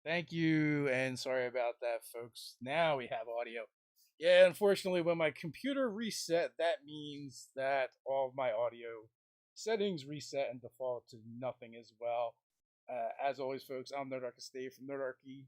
Thank you, and sorry about that, folks. Now we have audio. Yeah, unfortunately, when my computer reset, that means that all of my audio settings reset and default to nothing as well. As always, folks, I'm Nerdarchy Stave from Nerdarchy.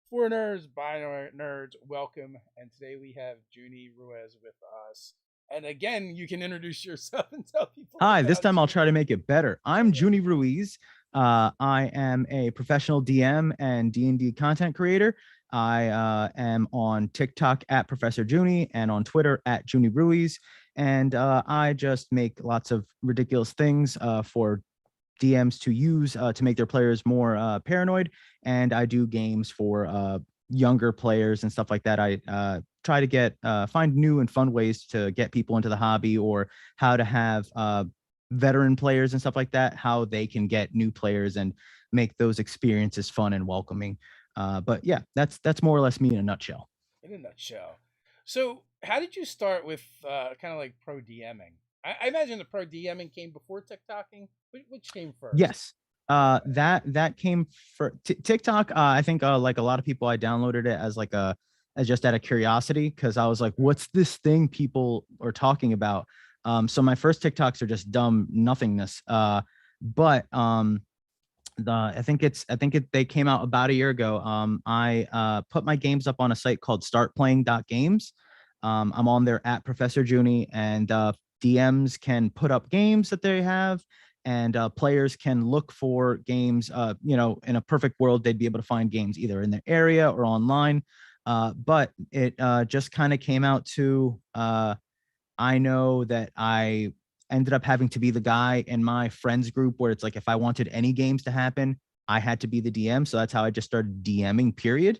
For nerds, by nerds, welcome. And today we have Juni Ruiz with us. And again, you can introduce yourself and tell people Hi, this about time I'll you. try to make it better. I'm Juni Ruiz. I am a professional DM and D&D content creator. I am on TikTok at Professor Juni and on Twitter at Juni Ruiz. And I just make lots of ridiculous things for DMs to use to make their players more paranoid. And I do games for younger players and stuff like that. I try to get find new and fun ways to get people into the hobby, or how to have veteran players and stuff like that, how they can get new players and make those experiences fun and welcoming. But yeah, that's more or less me in a nutshell. In a nutshell. So, how did you start with kind of like pro DMing? I imagine the pro DMing came before TikToking. Which came first? Yes. That came for TikTok. I think like a lot of people, I downloaded it as like a as just out of curiosity, because I was like, what's this thing people are talking about? So my first TikToks are just dumb nothingness. But I think they came out about a year ago. I put my games up on a site called startplaying.games. I'm on there at Professor Juni, and DMs can put up games that they have, and players can look for games. In a perfect world, they'd be able to find games either in their area or online. But it just kind of came out to I know that I ended up having to be the guy in my friends group where it's like, if I wanted any games to happen, I had to be the DM. So that's how I just started DMing, period.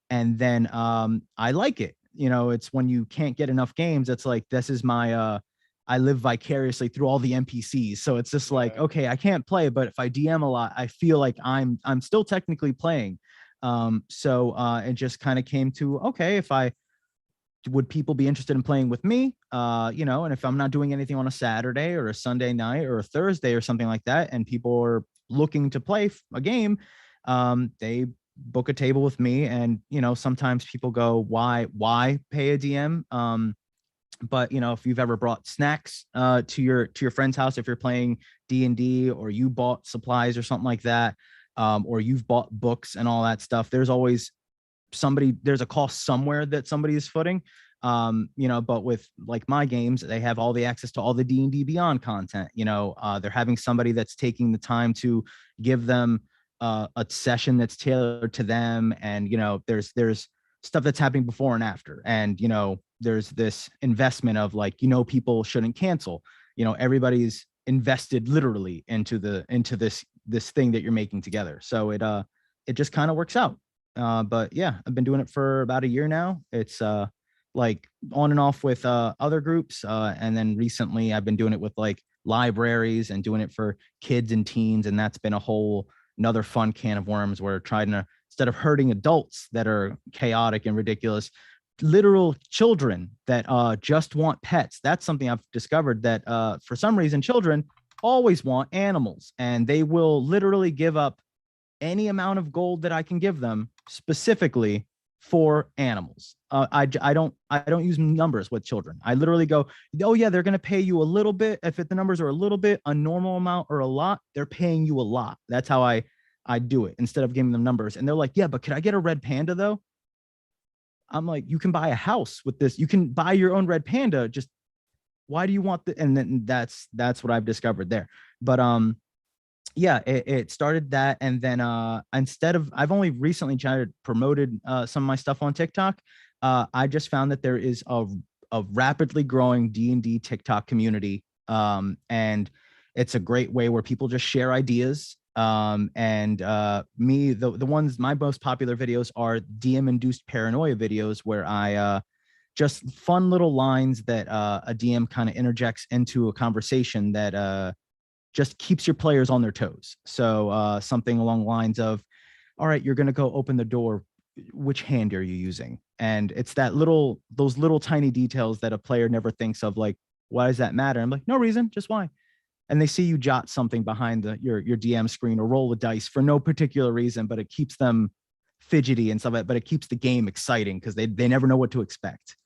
And then I like it. It's when you can't get enough games, it's like, this is my I live vicariously through all the NPCs. So it's just like, Yeah. okay, I can't play, but if I DM a lot, I feel like I'm still technically playing. So it just kind of came to, okay, if I would people be interested in playing with me? And if I'm not doing anything on a Saturday or a Sunday night or a Thursday or something like that, and people are looking to play a game, they book a table with me. And sometimes people go, why pay a DM? But if you've ever brought snacks to your friend's house, if you're playing D&D, or you bought supplies or something like that, or you've bought books and all that stuff, there's a cost somewhere that somebody is footing. But with like my games, they have all the access to all the D&D Beyond content. They're having somebody that's taking the time to give them a session that's tailored to them. And there's stuff that's happening before and after. And there's this investment of like, people shouldn't cancel. Everybody's invested literally into this thing that you're making together. So it just kind of works out. But yeah, I've been doing it for about a year now. It's like on and off with other groups. And then recently I've been doing it with like libraries and doing it for kids and teens. And that's been a whole another fun can of worms, where trying to, instead of hurting adults that are chaotic and ridiculous, literal children that just want pets. That's something I've discovered, that for some reason children always want animals, and they will literally give up any amount of gold that I can give them specifically for animals. I don't use numbers with children. I literally go, oh yeah, they're gonna pay you a little bit. If the numbers are a little bit, a normal amount, or a lot, they're paying you a lot. That's how I do it, instead of giving them numbers. And they're like, yeah, but could I get a red panda though? I'm like, you can buy a house with this. You can buy your own red panda. Just why do you want the? And then that's what I've discovered there. But yeah, it started that. And then instead of, I've only recently tried promoted some of my stuff on TikTok. I just found that there is a rapidly growing D&D TikTok community. And it's a great way where people just share ideas. And me, the ones, my most popular videos are DM induced paranoia videos, where I just fun little lines that a DM kind of interjects into a conversation that just keeps your players on their toes. So something along the lines of, all right, you're going to go open the door. Which hand are you using? And it's those little tiny details that a player never thinks of. Like, why does that matter? I'm like, no reason, just why. And they see you jot something behind your DM screen, or roll the dice for no particular reason, but it keeps them fidgety and stuff like that, but it keeps the game exciting because they never know what to expect.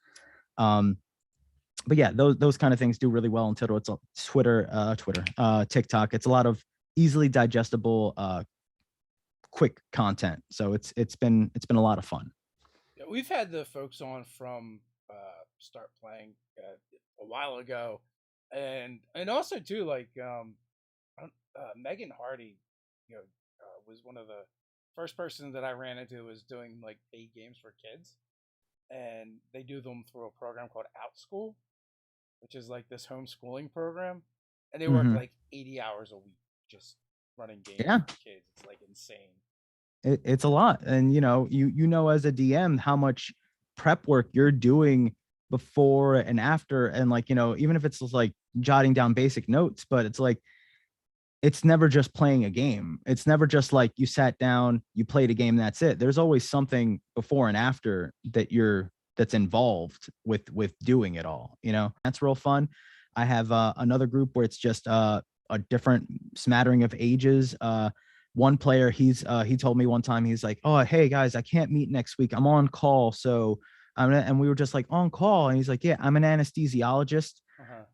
But yeah, those kind of things do really well on Twitter. It's TikTok. It's a lot of easily digestible, quick content. So it's been a lot of fun. Yeah, we've had the folks on from Start Playing a while ago, and also too like Megan Hardy, was one of the first person that I ran into was doing like paid games for kids, and they do them through a program called OutSchool, which is like this homeschooling program, and they work like 80 hours a week just running games for kids. It's like insane. It's a lot, and you know as a DM how much prep work you're doing before and after, and like even if it's just like jotting down basic notes, but it's like it's never just playing a game. It's never just like you sat down, you played a game, that's it. There's always something before and after that's involved with doing it all. That's real fun. I have another group where it's just a different smattering of ages. One player, he told me one time, he's like, oh, hey guys, I can't meet next week, I'm on call. So and we were just like, on call, and he's like, yeah, I'm an anesthesiologist.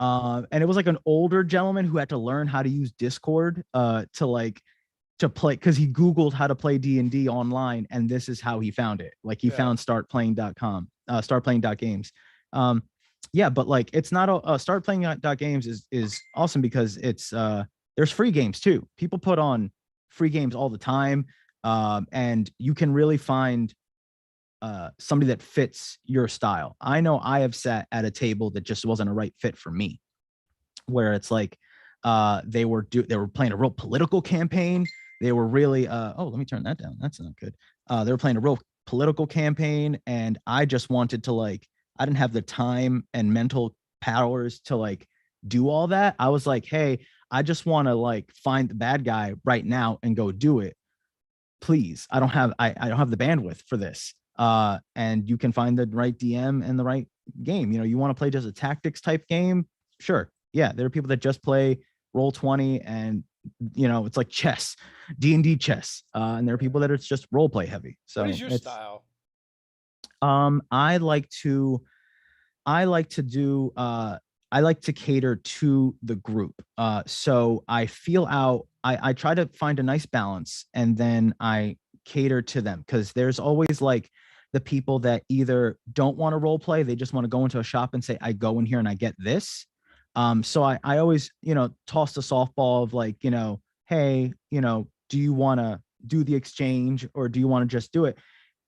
And it was like an older gentleman who had to learn how to use Discord to play, because he Googled how to play D&D online, and this is how he found it. Like he found startplaying.com, startplaying.games. Yeah, but like it's not startplaying.games is awesome because it's there's free games too. People put on free games all the time, and you can really find somebody that fits your style. I know I have sat at a table that just wasn't a right fit for me, where it's like they were playing a real political campaign. They were really let me turn that down. That's not good. They were playing a real political campaign, and I just wanted to I didn't have the time and mental powers to do all that. I was like, hey, I just want to find the bad guy right now and go do it. Please, I don't have the bandwidth for this. And you can find the right DM and the right game. You want to play just a tactics type game? Sure. Yeah. There are people that just play Roll20 and it's like chess, D&D chess. And there are people that are just role play heavy. So what is your style? I like to cater to the group. So I feel out, I try to find a nice balance, and then I cater to them, because there's always the people that either don't want to role play, they just want to go into a shop and say, I go in here and I get this. So I always, toss the softball of hey, do you want to do the exchange, or do you want to just do it?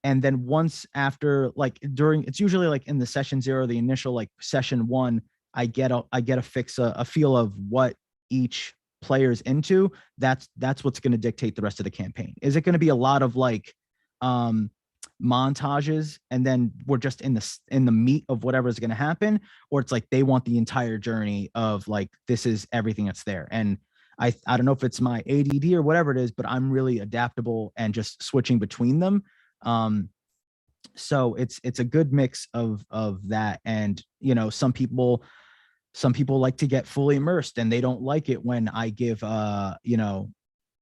And then once after, it's usually in the session 0, the initial session 1, I get a feel of what each player's into. That's what's going to dictate the rest of the campaign. Is it going to be a lot of montages, and then we're just in the meat of whatever's going to happen, or it's they want the entire journey of this is everything that's there? And I don't know if it's my ADD or whatever it is, but I'm really adaptable and just switching between them. So it's a good mix of that. And some people like to get fully immersed, and they don't like it when I give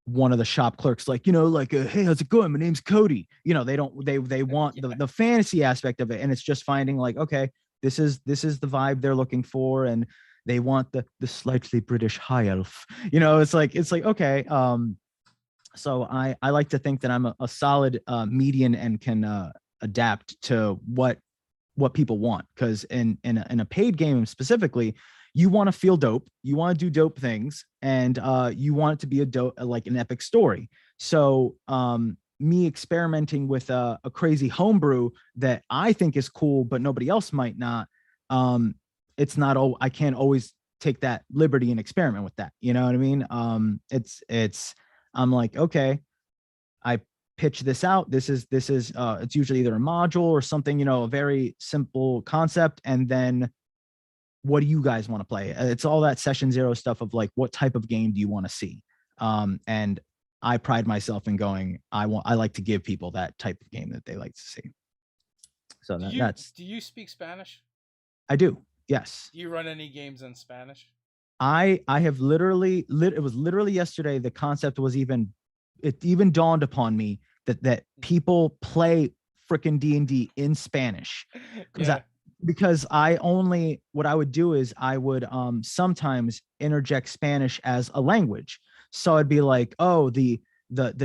one of the shop clerks hey, how's it going, my name's Cody. They want the fantasy aspect of it, and it's just finding okay, this is the vibe they're looking for, and they want the slightly British high elf. It's like okay. So I like to think that I'm a solid median and can adapt to what people want, because in a paid game specifically, you want to feel dope, you want to do dope things, and you want it to be an epic story. So me experimenting with a crazy homebrew that I think is cool but nobody else might not, it's not I can't always take that liberty and experiment with that, you know what I mean? I'm like, okay, I pitch this out, this is it's usually either a module or something, a very simple concept, and then what do you guys want to play? It's all that session 0 stuff of what type of game do you want to see? And I pride myself in going, I like to give people that type of game that they like to see. So do you speak Spanish? I do. Yes. Do you run any games in Spanish? I have literally it was literally yesterday, the concept was it even dawned upon me that people play freaking D&D in Spanish, because Yeah. because I only, what I would do is I would sometimes interject Spanish as a language. So I'd be like, oh, the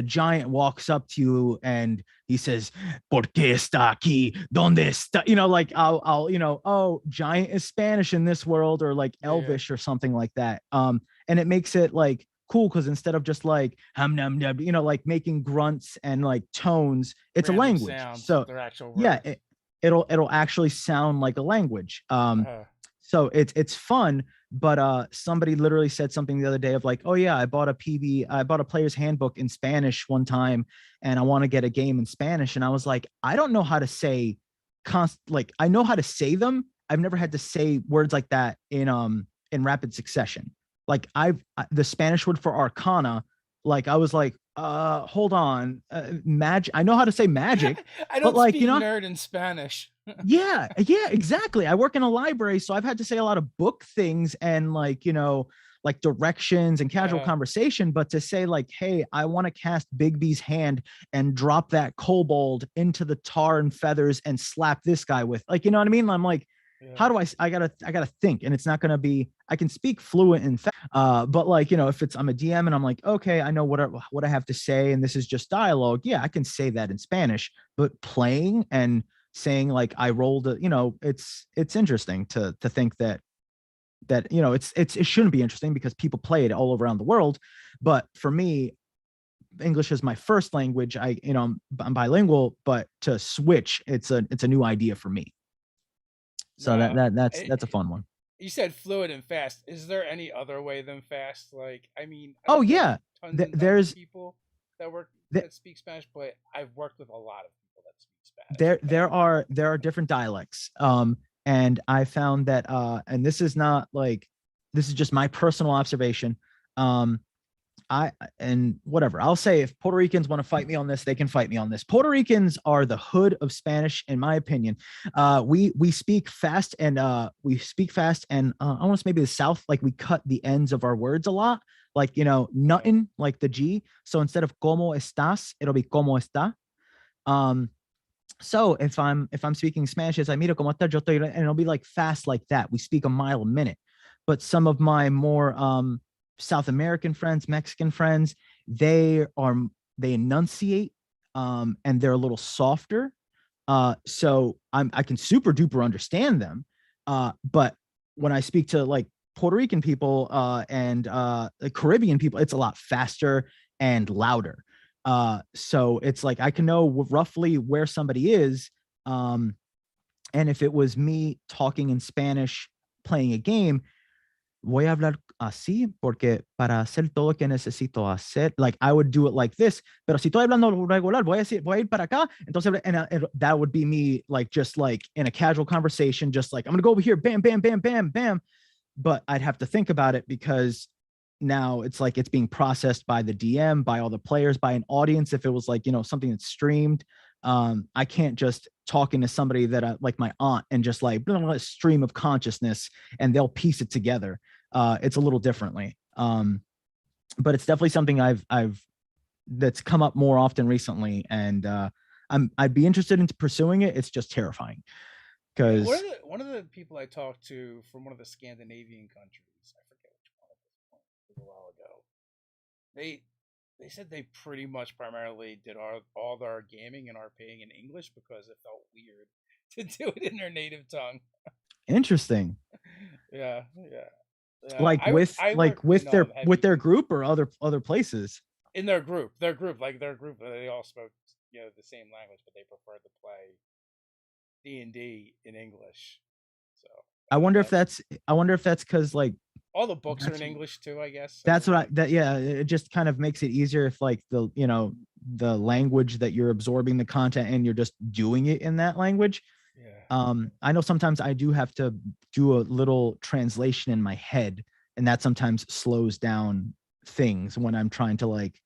giant walks up to you and he says, "Por qué está aquí? ¿Dónde está?" You know, like I'll oh, giant is Spanish in this world, or like Yeah. Elvish or something like that. And it makes it like cool because instead of just like hum num num, like making grunts and like tones, it's a Random language. sounds, So their actual yeah, words. it'll actually sound like a language. Uh, So it's fun. But somebody literally said something the other day of like, oh yeah, I bought a player's handbook in Spanish one time, and I want to get a game in Spanish. And I was like, I don't know how to say like I know how to say them. I've never had to say words like that in rapid succession. Like the Spanish word for arcana, like I was like, hold on, magic. I know how to say magic, I but don't like, speak nerd in Spanish. yeah, exactly. I work in a library, so I've had to say a lot of book things and like, like directions and casual conversation. But to say like, hey, I want to cast Bigby's hand and drop that kobold into the tar and feathers and slap this guy with, like, you know what I mean? I'm like, how do I gotta think, and it's not gonna be, I can speak fluent in but like, if it's, I'm a DM and I'm like, okay, I know what I have to say, and this is just dialogue. Yeah, I can say that in Spanish, but playing and saying like I rolled it's interesting to think that it shouldn't be interesting because people play it all around the world. But for me, English is my first language. I'm bilingual, but to switch, it's a new idea for me. So No, that's a fun one. you said fluid and fast. Is there any other way than fast? Like, I mean, I Oh don't know yeah. tons and tons of There's people th- that speak Spanish, but I've worked with a lot of people that speak Spanish. there are different dialects. And I found that and this is not like, this is just my personal observation. um and whatever, I'll say, if Puerto Ricans want to fight me on this, they can fight me on this. Puerto Ricans are the hood of Spanish, in my opinion. We speak fast, and I want to say maybe the South, like we cut the ends of our words a lot, like nothing, like the G. So instead of como estás, it'll be como está. um so if I'm speaking Spanish, it's like mira como está, yo estoy, and it'll be like fast like that. We speak a mile a minute. But some of my more South American friends, Mexican friends, they are they enunciate, and they're a little softer. So I can super duper understand them. But when I speak to like Puerto Rican people and the Caribbean people, it's a lot faster and louder. So it's like I can know roughly where somebody is. And if it was me talking in Spanish playing a game, voy a hablar así porque para hacer todo lo que necesito hacer, like I would do it like this. Pero si estoy hablando regular, voy a ir para acá. Entonces, and that would be me, like just like in a casual conversation, just like I'm gonna go over here, bam, bam, bam, bam, bam. But I'd have to think about it because now it's like it's being processed by the DM, by all the players, by an audience. If it was like something that's streamed, I can't just talk into somebody that like my aunt and just like blah, blah, blah, stream of consciousness and they'll piece it together. It's a little differently. But it's definitely something I've that's come up more often recently, and I'd be interested in pursuing it. It's just terrifying Yeah, because one of the people I talked to from one of the Scandinavian countries, I forget which one at this point, it was a while ago. They said they pretty much primarily did all their gaming and RPing in English because it felt weird to do it in their native tongue. interesting. Yeah, yeah. Yeah, Like with I work in with heavy their group or other places. in their group. They all spoke the same language, but they preferred to play D&D in English. So I I don't wonder know. if that's I wonder if that's because like All the books are in that's English too, I guess. that's So what I that yeah, it just kind of makes it easier if like the language that you're absorbing the content and you're just doing it in that language. yeah, I know sometimes I do have to do a little translation in my head, and that sometimes slows down things when I'm trying to like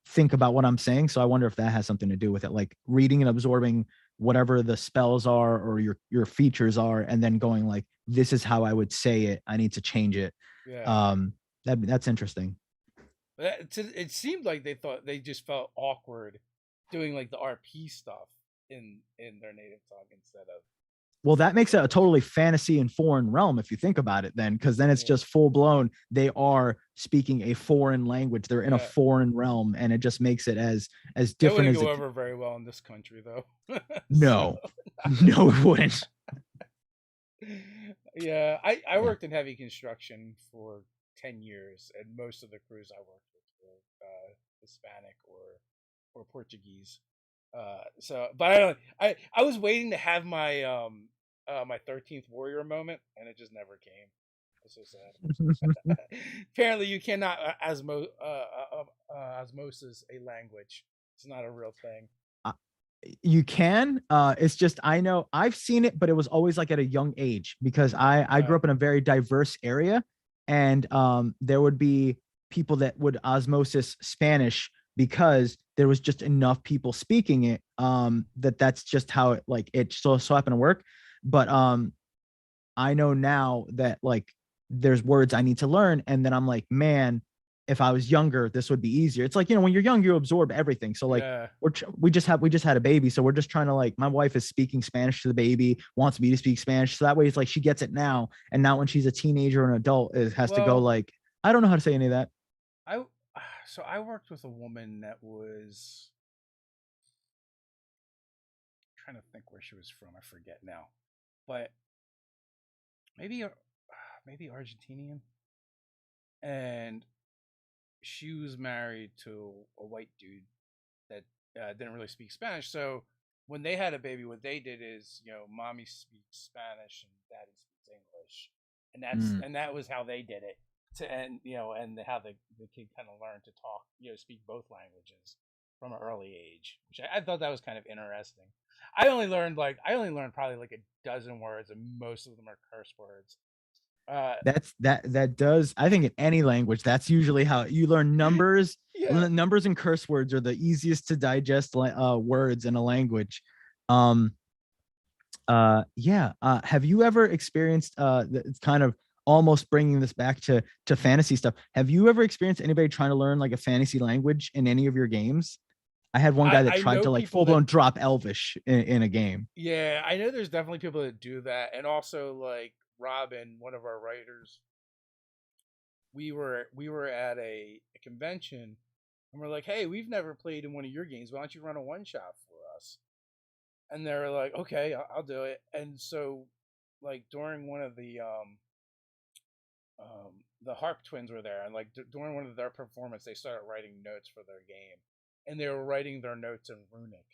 think about what I'm saying. So I wonder if that has something to do with it, like reading and absorbing whatever the spells are or your features are, and then going like, this is how I would say it. I need to change it. yeah. Um, that's interesting. It seemed like they thought they just felt awkward doing like the RP stuff in their native tongue instead of Well, that speaking makes it a English. totally fantasy and foreign realm if you think about it, then, because then it's Yeah, just full blown. They are speaking a foreign language. They're in a yeah. foreign realm, and it just makes it as That different wouldn't as go it. over very well in this country, though. So, No, no, it wouldn't. yeah, I Yeah. worked in heavy construction for 10 years, and most of the crews I worked with were Hispanic or Portuguese. So, but I don't. I was waiting to have my my 13th warrior moment, and it just never came. It's so sad. Apparently, you cannot osmosis a language. It's not a real thing. You can. It's just I know I've seen it, but it was always like at a young age because I grew Uh, up in a very diverse area, and there would be people that would osmosis Spanish because there was just enough people speaking it. That's just how it like it so happened to work. But I know now that like there's words I need to learn, and then I'm like, man, if I was younger, this would be easier. It's like, when you're young, you absorb everything. So like yeah. we just had a baby, so we're just trying to like my wife is speaking Spanish to the baby, wants me to speak Spanish, so that way it's like she gets it now, and now when she's a teenager or an adult, it has to go Well, like I don't know how to say any of that. I so I worked with a woman that was trying to think where she was from. I forget now, but maybe maybe Argentinian, and she was married to a white dude that didn't really speak Spanish. So when they had a baby, what they did is, mommy speaks Spanish and daddy speaks English, and Mm. that was how they did it. And how the kid kind of learned to talk, speak both languages from an early age, which I thought that was kind of interesting. I only learned probably like a dozen words, and most of them are curse words. Uh, That does, I think in any language that's usually how you learn numbers. yeah, Numbers and curse words are the easiest to digest words in a language. um yeah, have you ever experienced it's kind of almost bringing this back to fantasy stuff, have you ever experienced anybody trying to learn like a fantasy language in any of your games? I had one guy that I tried know to like people full that blown drop Elvish in a game. Yeah, I know there's definitely people that do that, and also like Robin, one of our writers, we were at a convention, and we're like, hey, we've never played in one of your games. Why don't you run a one shot for us? And they're like, okay, I'll do it. And so, like during one of the Harp twins were there, and like during one of their performance, they started writing notes for their game, and they were writing their notes in runic,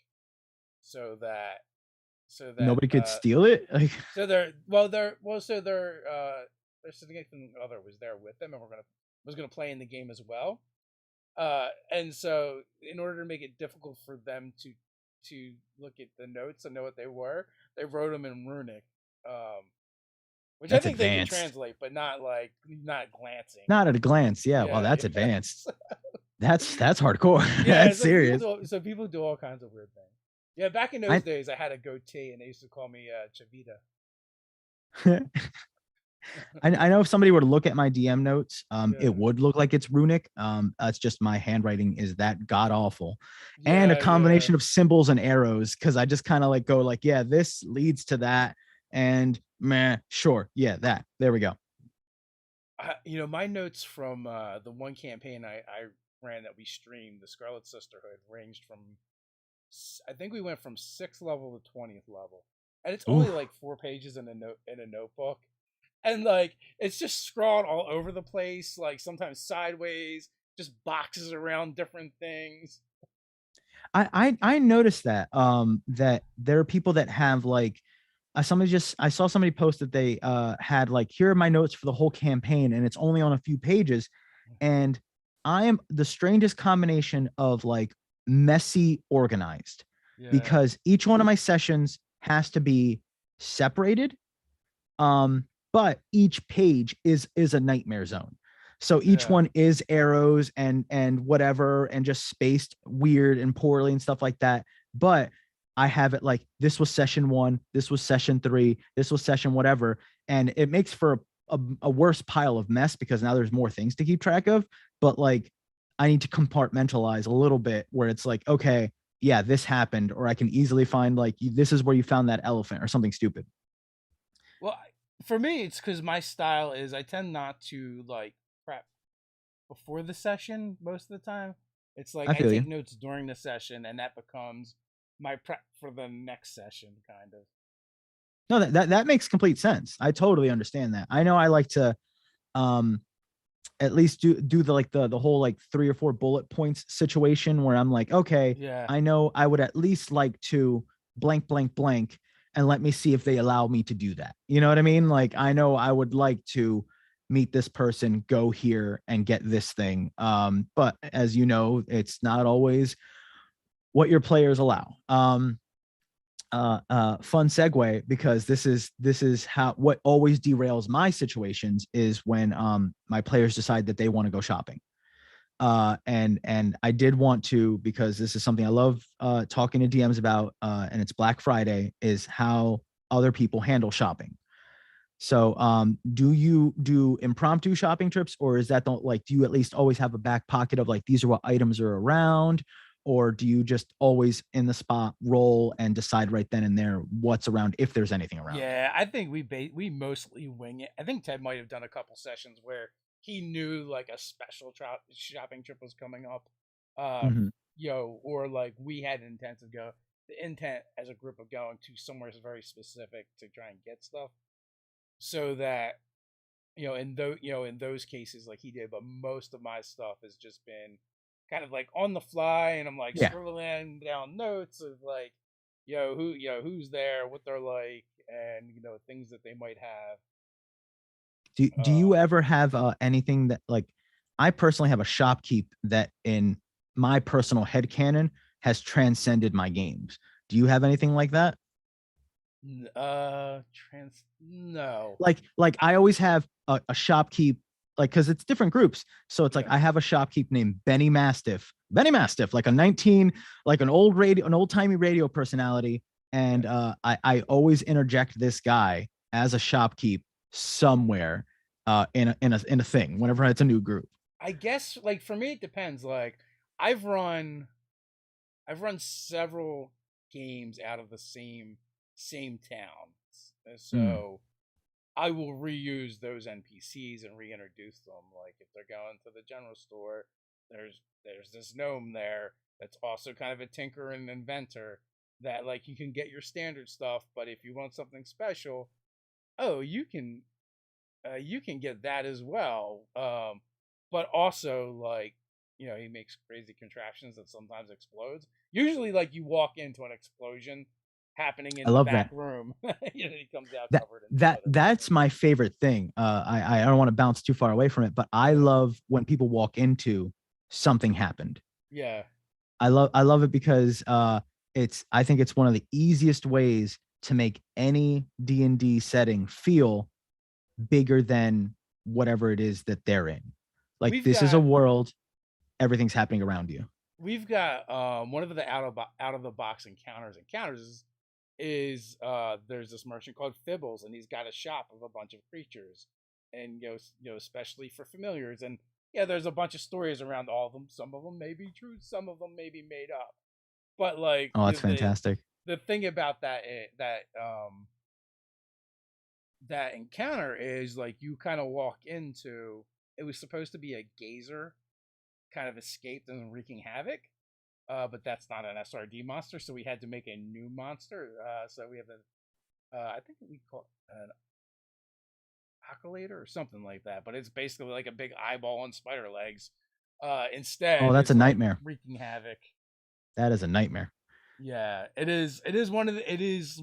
so that so that Nobody could uh, steal it, like. So their significant other was there with them, and was gonna play in the game as well. And so in order to make it difficult for them to look at the notes and know what they were, they wrote them in runic, which I That's think they could advanced. translate, but not glancing. Not at a glance, yeah, well, Yeah, that's yeah, advanced. That's hardcore. yeah. That's serious. So people do all kinds of weird things. Yeah, back in I those days, I had a goatee, and they used to call me Chavita. I know if somebody were to look at my DM notes, it Yeah, would look like it's runic. It's just my handwriting is that god awful, and a yeah, yeah. combination of symbols and arrows because I just kind of like go like, yeah, this leads to that, and meh, sure, yeah, that. There we go. My notes from the one campaign I ran that we streamed, the Scarlet Sisterhood, ranged from I think we went from 6th level to 20th level, and it's only Ooh, like 4 pages in a notebook, and like it's just scrawled all over the place, like sometimes sideways, just boxes around different things. I noticed that that there are people that have like I saw somebody post that they had like, here are my notes for the whole campaign, and it's only on a few pages, and I am the strangest combination of like messy organized Yeah, because each one of my sessions has to be separated, um but each page is a nightmare zone, so each yeah, one is arrows and whatever and just spaced weird and poorly and stuff like that, but I have it like this was session 1, this was session 3, this was session whatever, and it makes for a worse pile of mess because now there's more things to keep track of, but like I need to compartmentalize a little bit where it's like, okay, yeah, this happened, or I can easily find like this is where you found that elephant or something stupid. Well, for me, it's because my style is I tend not to like prep before the session most of the time. It's like I I feel take you. notes during the session, and that becomes my prep for the next session, kind of. No, that makes complete sense. I totally understand that. I know I like to um at least do the like the whole like 3 or 4 bullet points situation where I'm like, okay, Yeah, I know I would at least like to blank blank blank, and let me see if they allow me to do that. You know what I mean? Like I know I would like to meet this person, go here and get this thing. But as you know, it's not always what your players allow. Fun segue, because this is how what always derails my situations is when my players decide that they want to go shopping. And I did want to, because this is something I love talking to DMs about, and it's Black Friday, is how other people handle shopping. So do you do impromptu shopping trips, or is that don't like do you at least always have a back pocket of like these are what items are around, or do you just always in the spot roll and decide right then and there what's around if there's anything around? yeah. I think we mostly wing it. I think Ted might have done a couple sessions where he knew like a special shopping trip was coming up, uh, Mm-hmm. or like we had an intent to go. The intent as a group of going to somewhere very specific to try and get stuff, so that in those cases like he did. But most of my stuff has just been kind of like on the fly, and I'm like Yeah. scribbling down notes of like who's there, what they're like, and things that they might have. Do you ever have anything that like I personally have a shopkeep that in my personal headcanon has transcended my games. Do you have anything like that? Trans no. Like I always have a shopkeep, like because it's different groups. So it's like Yeah. I have a shopkeep named Benny Mastiff, like a 19, like an old timey radio personality. And Yeah. I always interject this guy as a shopkeep somewhere in a thing whenever it's a new group. I guess like for me it depends. Like I've run I've run several games out of the same town. Mm. So I will reuse those NPCs and reintroduce them. Like if they're going to the general store, there's this gnome there that's also kind of a tinker and inventor that like you can get your standard stuff, but if you want something special, oh you can get that as well. But also like he makes crazy contraptions that sometimes explodes. Usually like you walk into an explosion happening I in the love back that. room. He comes out that covered in that blood. that's my favorite thing. I don't want to bounce too far away from it, but I Yeah. love when people walk into something happened. Yeah. I love it because I think it's one of the easiest ways to make any D&D setting feel bigger than whatever it is that they're in. Like We've this is a got world, everything's happening around you. we've got one of the out of the box encounters is there's this merchant called Fibbles, and he's got a shop of a bunch of creatures, and especially for familiars. And yeah, there's a bunch of stories around all of them. Some of them may be true, some of them may be made up. But like Oh, that's fantastic. the thing about that encounter is like you kind of walk into, it was supposed to be a gazer kind of escaped and wreaking havoc. But that's not an SRD monster, so we had to make a new monster. So we have I think we call it an Acolytor or something like that, but it's basically like a big eyeball on spider legs. Oh, Instead, that's a is like nightmare. wreaking havoc. That is a nightmare. Yeah, it is. It is one of the images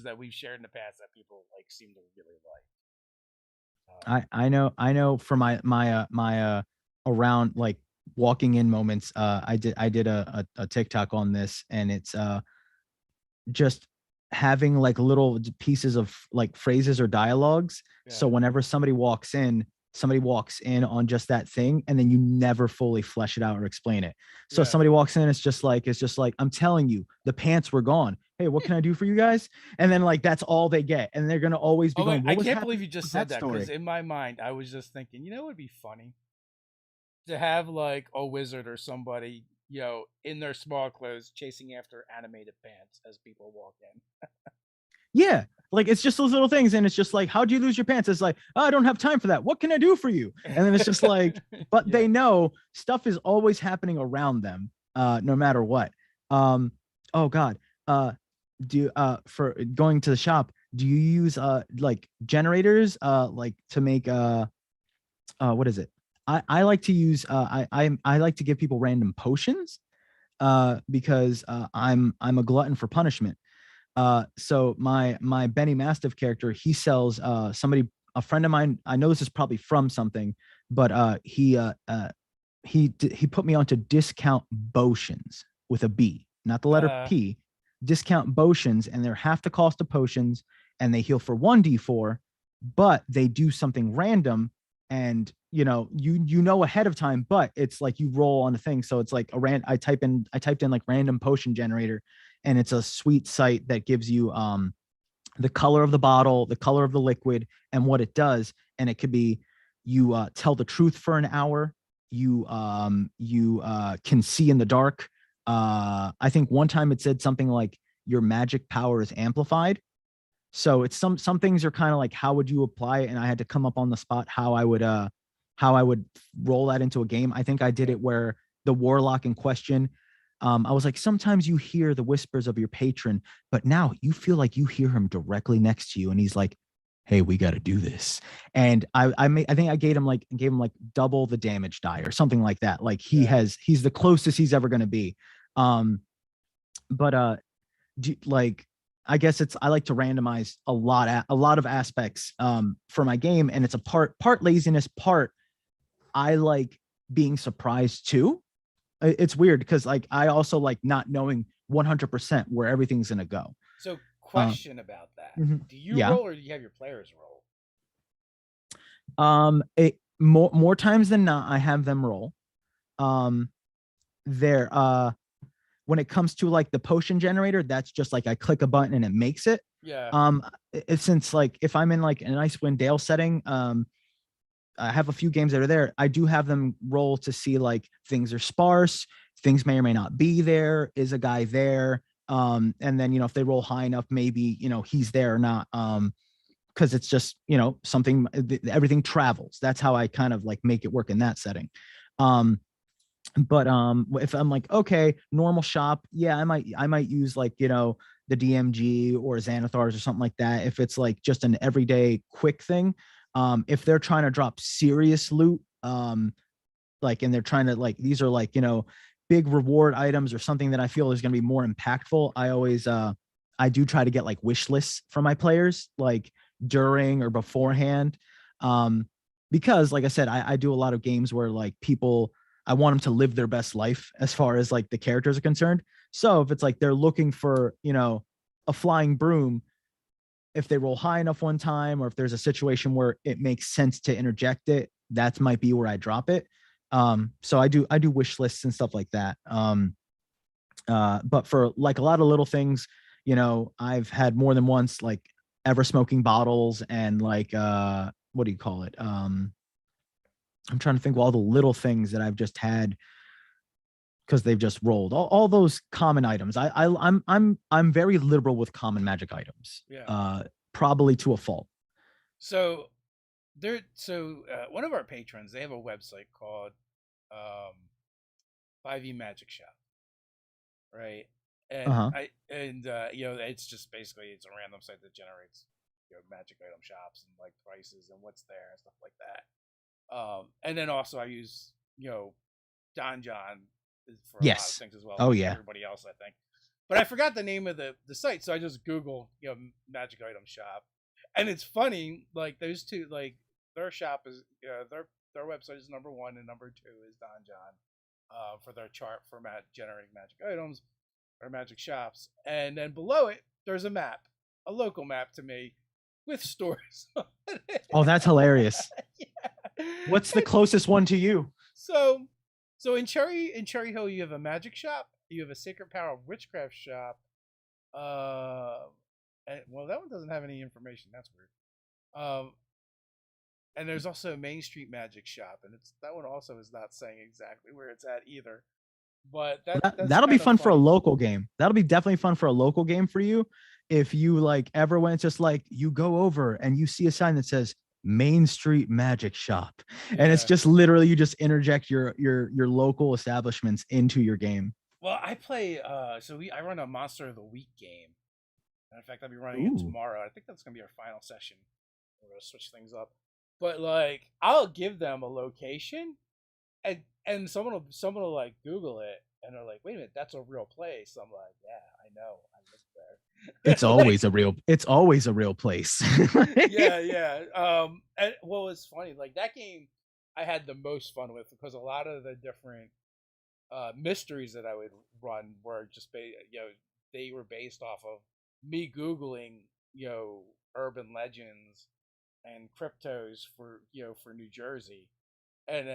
that we've shared in the past that people like seem to really like. I know for my around like walking in moments. I did a TikTok on this, and it's just having like little pieces of like phrases or dialogues. Yeah, So whenever somebody walks in on just that thing, and then you never fully flesh it out or explain it. So yeah. somebody walks in, it's just like I'm telling you, the pants were gone. Hey, what can I do for you guys? And then like that's all they get, and they're gonna always be Oh my! going, I "What was can't believe happening you just with said that that because story?" in my mind I was just thinking, it would be funny to have like a wizard or somebody in their small clothes, chasing after animated pants as people walk in. Yeah, like it's just those little things, and it's just like, how'd you lose your pants? It's like, oh, I don't have time for that. What can I do for you? And then it's just like, but they know stuff is always happening around them, no matter what. Oh God, for going to the shop, do you use like generators like to make what is it? I like to use I like to give people random potions because I'm a glutton for punishment. So my Benny Mastiff character, he sells a friend of mine. I know this is probably from something, but he put me onto discount potions with a B, not the letter P. Discount potions, and they're half the cost of potions, and they heal for 1d4, but they do something random, and you know ahead of time, but it's like you roll on a thing. So it's like I typed in like random potion generator, and it's a sweet site that gives you the color of the bottle, the color of the liquid, and what it does. And it could be you tell the truth for an hour. You can see in the dark. I think one time it said something like your magic power is amplified. So it's some things are kind of like, how would you apply it? And I had to come up on the spot how I would roll that into a game. I think I did it where the warlock in question, I was like, sometimes you hear the whispers of your patron, but now you feel like you hear him directly next to you, and he's like, hey, we got to do this. And I think I gave him like double the damage die or something like that. Like he's the closest he's ever going to be. But like, I guess I like to randomize a lot of aspects for my game, and it's a part laziness, part I like being surprised too. It's weird because like I also like not knowing 100% where everything's gonna go. So, question about that: do you Yeah. roll, or do you have your players roll? More times than not, I have them roll. There when it comes to like the potion generator, that's just like I click a button and it makes it. Yeah. Since like if I'm in like an Icewind Dale setting, I have a few games that are there. I do have them roll to see like things are sparse, things may or may not be there. Is a guy there? And then if they roll high enough, maybe he's there or not. Because it's just something. Everything travels. That's how I kind of like make it work in that setting. But if I'm like, okay, normal shop, yeah, I might use like the DMG or Xanathars or something like that. If it's like just an everyday quick thing. If they're trying to drop serious loot, like, and they're trying to like, these are like, big reward items or something that I feel is going to be more impactful. I do try to get like wish lists from my players, like during or beforehand. Because like I said, I do a lot of games where like I want them to live their best life as far as like the characters are concerned. So if it's like they're looking for, a flying broom, if they roll high enough one time, or if there's a situation where it makes sense to interject it, that might be where I drop it. So I do wish lists and stuff like that. But for like a lot of little things, I've had more than once like ever smoking bottles and like what do you call it? I'm trying to think of all the little things that I've just had because they've just rolled all those common items. I'm very liberal with common magic items. Yeah. Probably to a fault. So one of our patrons, they have a website called 5e Magic Shop, right? And it's just basically it's a random site that generates magic item shops and like prices and what's there and stuff like that. And then also I use Don John for a lot of things as well. Oh like yeah. everybody else, I think. But I forgot the name of the site, so I just Google magic item shop, and it's funny like those two, like their shop is their website is number one and number two is Don John, for their chart for generating magic items or magic shops, and then below it there's a map, a local map to me with stores. Oh, that's hilarious. Yeah. What's the closest one to you? So in Cherry Hill, you have a magic shop, you have a Sacred Power Witchcraft shop. Well, that one doesn't have any information. That's weird. And there's also a Main Street Magic shop, and that one also is not saying exactly where it's at either. But that's That'll be kind of fun for a funny. local game. That'll be definitely fun for a local game for you. If you like ever went, just like you go over and you see a sign that says Main Street Magic Shop, and it's Yeah. just literally you just interject your local establishments into your game. Well, I play. I run a Monster of the Week game. And in fact, I'll be running it Ooh. tomorrow. I think that's gonna be our final session. We're gonna switch things up. But like, I'll give them a location, and someone will like Google it, and they're like, "Wait a minute, that's a real place." I'm like, "Yeah, I know, I It's live there." Like, always a real place. yeah, yeah. And well, it's funny. Like that game, I had the most fun with because a lot of the different mysteries that I would run were just they were based off of me googling urban legends and cryptos for for New Jersey, and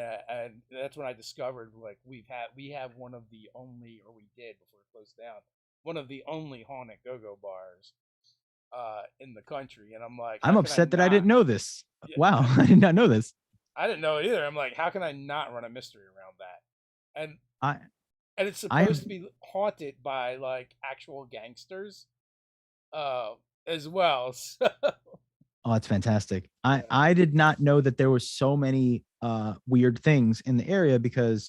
that's when I discovered like we have one of the only, or we did before it closed down, one of the only haunted go-go bars in the country, and I'm like, how I'm can I upset that I not? didn't know this. Yeah, Wow, I did not know this. I didn't know it either. I'm like, how can I not run a mystery around that? I And it's I supposed to be haunted by like actual gangsters uh as well. So, Oh, that's fantastic. yeah. I did not know that there were so many weird things in the area because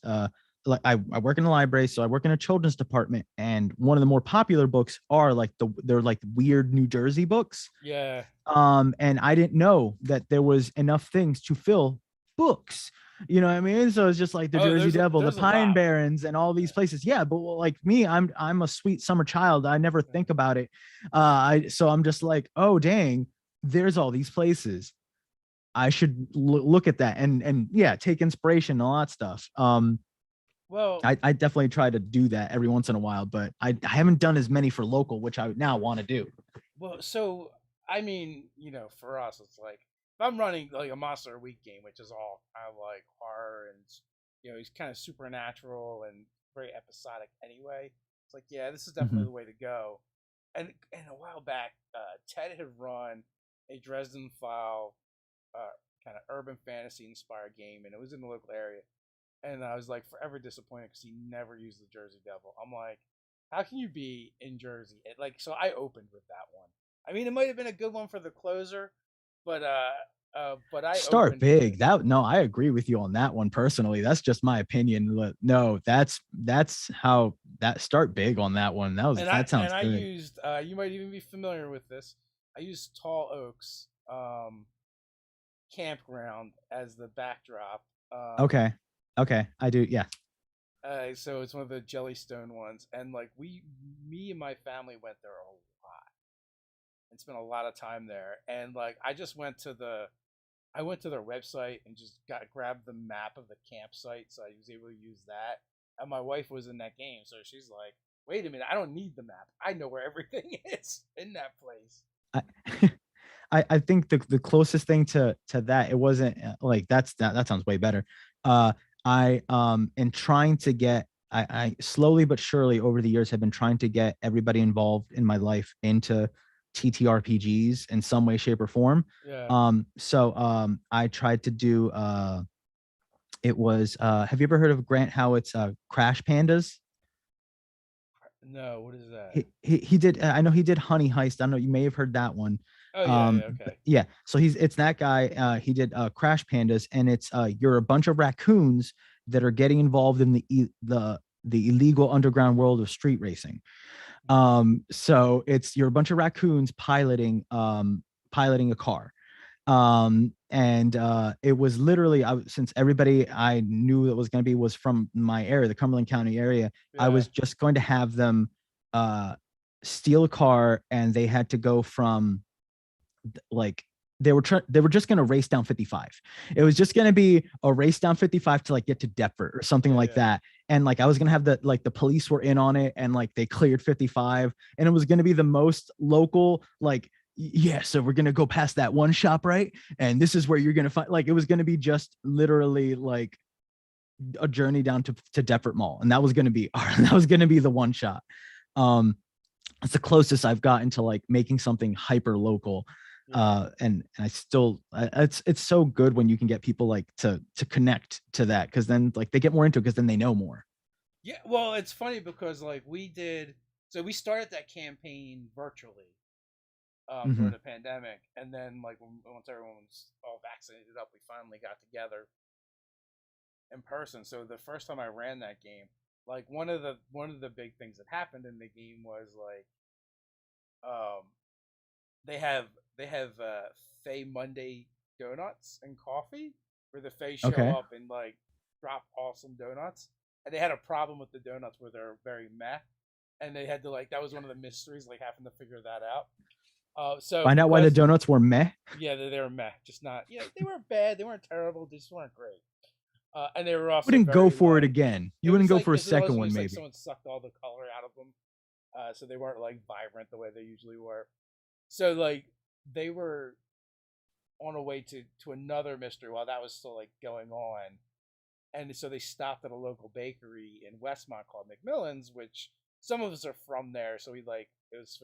like I work in a library, so I work in a children's department, and one of the more popular books are like they're like weird New Jersey books. Yeah. And I didn't know that there was enough things to fill books. You know what I mean? So it's just like the Oh, Jersey Devil, the there's a Pine lot. Barrens, and all these places. Yeah, but well, like me, I'm a sweet summer child. I never Yeah. think about it. So I'm just like, oh dang, there's all these places. I should look at that and yeah, take inspiration and all that stuff. Well, I definitely try to do that every once in a while, but I haven't done as many for local, which I now want to do. so I mean, for us, it's like if I'm running like a Monster Week game, which is all kind of like horror and he's kind of supernatural and very episodic anyway. It's like, yeah, this is definitely Mhm. the way to go. And a while back, Ted had run a Dresden File kind of urban fantasy inspired game, and it was in the local area. And I was like forever disappointed because he never used the Jersey Devil. I'm like, how can you be in Jersey? So I opened with that one. I mean, it might have been a good one for the closer, but I Start opened with it. big. That no, I agree with you on that one personally. That's just my opinion. No, that's how that start big on that one. And That sounds I good. used you might even be familiar with this. I used Tall Oaks campground as the backdrop. Okay. Okay. I do. Yeah. So it's one of the Jellystone ones, and like me and my family went there a lot and spent a lot of time there. And like I went to their website and just grabbed the map of the campsite, so I was able to use that. And my wife was in that game, so she's like, "Wait a minute, I don't need the map. I know where everything is in that place." I I think the closest thing to that, it wasn't like that sounds way better. I in trying to get I slowly but surely over the years have been trying to get everybody involved in my life into TTRPGs in some way, shape, or form. Yeah. I tried to do it was have you ever heard of Grant Howitt's Crash Pandas? No, what is that? He did I know he did Honey Heist. I don't know, you may have heard that one. Oh yeah, yeah, okay. Yeah, so it's that guy. He did Crash Pandas, and it's you're a bunch of raccoons that are getting involved in the illegal underground world of street racing. So it's you're a bunch of raccoons piloting a car. And it was literally since everybody I knew that was going to be was from my area, the Cumberland County area. I Yeah. was just going to have them steal a car, and they had to go from like they were just going to race down 55. It was just going to be a race down 55 to like get to Deptford or something Yeah, like yeah. that. And like I was going to have the police were in on it, and like they cleared 55, and it was going to be the most local, like, yeah, so we're going to go past that one shop, right? And this is where you're going to find, like, it was going to be just literally like a journey down to Deptford Mall, and that was going to be that was going to be the one shot. um it's the closest I've gotten to like making something hyper local. Yeah. And I still, it's so good when you can get people like to connect to that, because then like they get more into it because then they know more. Yeah, well, it's funny because like we started that campaign virtually Hmm. during the pandemic, and then like once everyone was all vaccinated up, we finally got together in person. So the first time I ran that game, like one of the big things that happened in the game was like um they have they have Fay Monday donuts and coffee, where the Fae show Okay. up and like drop awesome donuts. And they had a problem with the donuts where they're very meh, and they had to like that was one of the mysteries, like having to figure that out. So Find out why the because donuts were meh. yeah, they were meh, just not they weren't bad, they weren't terrible, they just weren't great. And they were also Wouldn't go very for it like again. You wouldn't go for a it was second one, like maybe. someone sucked all the color out of them, so they weren't like vibrant the way they usually were. So like they were on a way to another mystery while that was still like going on, and so they stopped at a local bakery in Westmont called McMillan's, which some of us are from there, so we like it's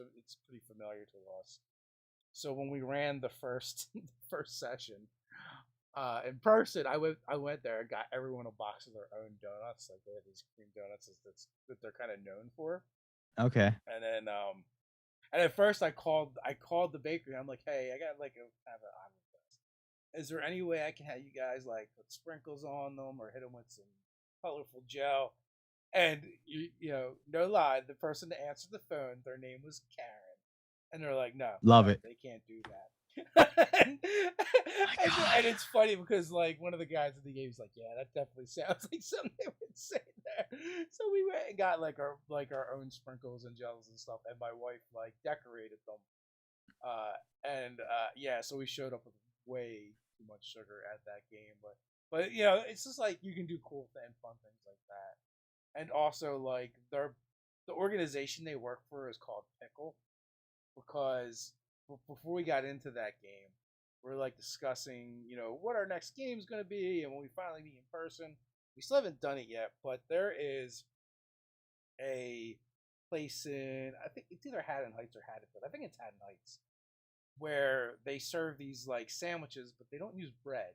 pretty familiar to us. So when we ran the first first session in person, I went there and got everyone a box of their own donuts. Like they had these cream donuts that they're kind of known for. Okay. And then and at first I called the bakery. I'm like, hey, I got like a kind of an odd request. Is there any way I can have you guys like put sprinkles on them or hit them with some colorful gel? And no lie, the person that answered the phone, their name was Karen, and they're like, no, Love no, it. they can't do that. and, My and God. it's funny because like one of the guys in the game is like, yeah, that definitely sounds like something they would say there. So we went and got like our own sprinkles and gels and stuff, and my wife like decorated them. And yeah, so we showed up with way too much sugar at that game, but it's just like you can do cool and fun things like that. And also like the organization they work for is called Pickle, because before we got into that game, we're like discussing what our next game is going to be, and when we finally meet in person, we still haven't done it yet, but there is a place in, I think it's either Haddon Heights or Haddonfield, I think it's Haddon Heights, where they serve these like sandwiches, but they don't use bread.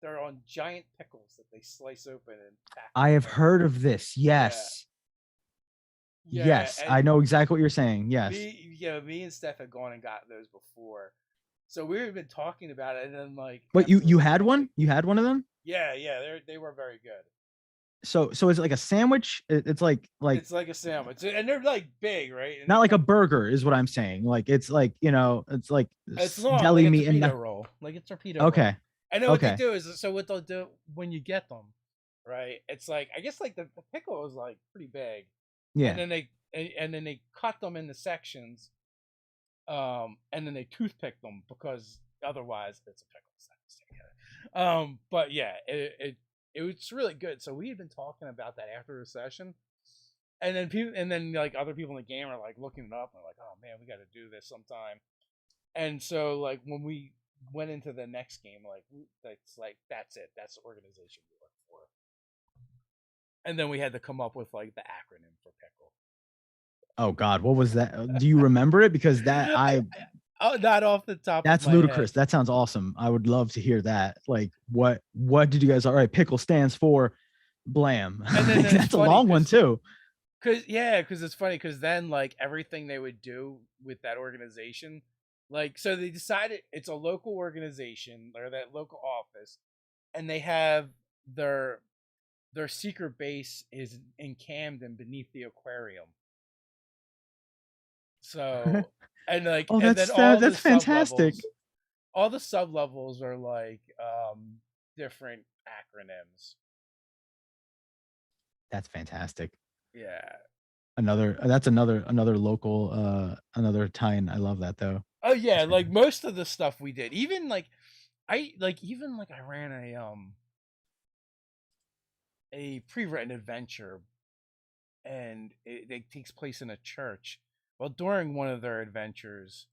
They're on giant pickles that they slice open and pack I in have like heard of this. yeah, Yes. yeah. Yes. And I know exactly what you're saying. Yes. me and Steph had gone and got those before, so we've been talking about it. And then like But you afterwards, had I'm like, one? You had one of them? yeah, they were very good. So is it like a sandwich? It's like It's like a sandwich, and they're like big, right? And not they like a come, burger is what I'm saying. Like it's like, it's like it's long, like deli a meat and torpedo roll, like a torpedo roll. okay. I know what they Okay. do is so what they'll do when you get them, right? It's like I guess like the pickle is like pretty big, and Yeah. then they cut them into sections, and then they toothpick them because otherwise it's a pickle. But yeah, it was really good. So we had been talking about that after the session, and then like other people in the game are like looking it up and like, oh man, we got to do this sometime. And so like when we went into the next game, like that's it, that's the organization we work for. And then we had to come up with like the acronym for pickle. Oh God, what was that? Do you remember it? Because that Not off the top of that's my head. ludicrous. That sounds awesome. I would love to hear that. Like what did you guys all right, pickle stands for blam. And then it's That's a funny long one too. because it's funny because then like everything they would do with that organization, like so they decided it's a local organization or that local office, and they have their secret base is in Camden beneath the aquarium. So Oh, and then that's fantastic. all the sub levels are like different acronyms. That's fantastic. Yeah. Another local another tie-in. I love that though. Oh yeah, That's like fantastic. most of the stuff we did, even like I ran a pre-written adventure, and it takes place in a church. Well, during one of their adventures,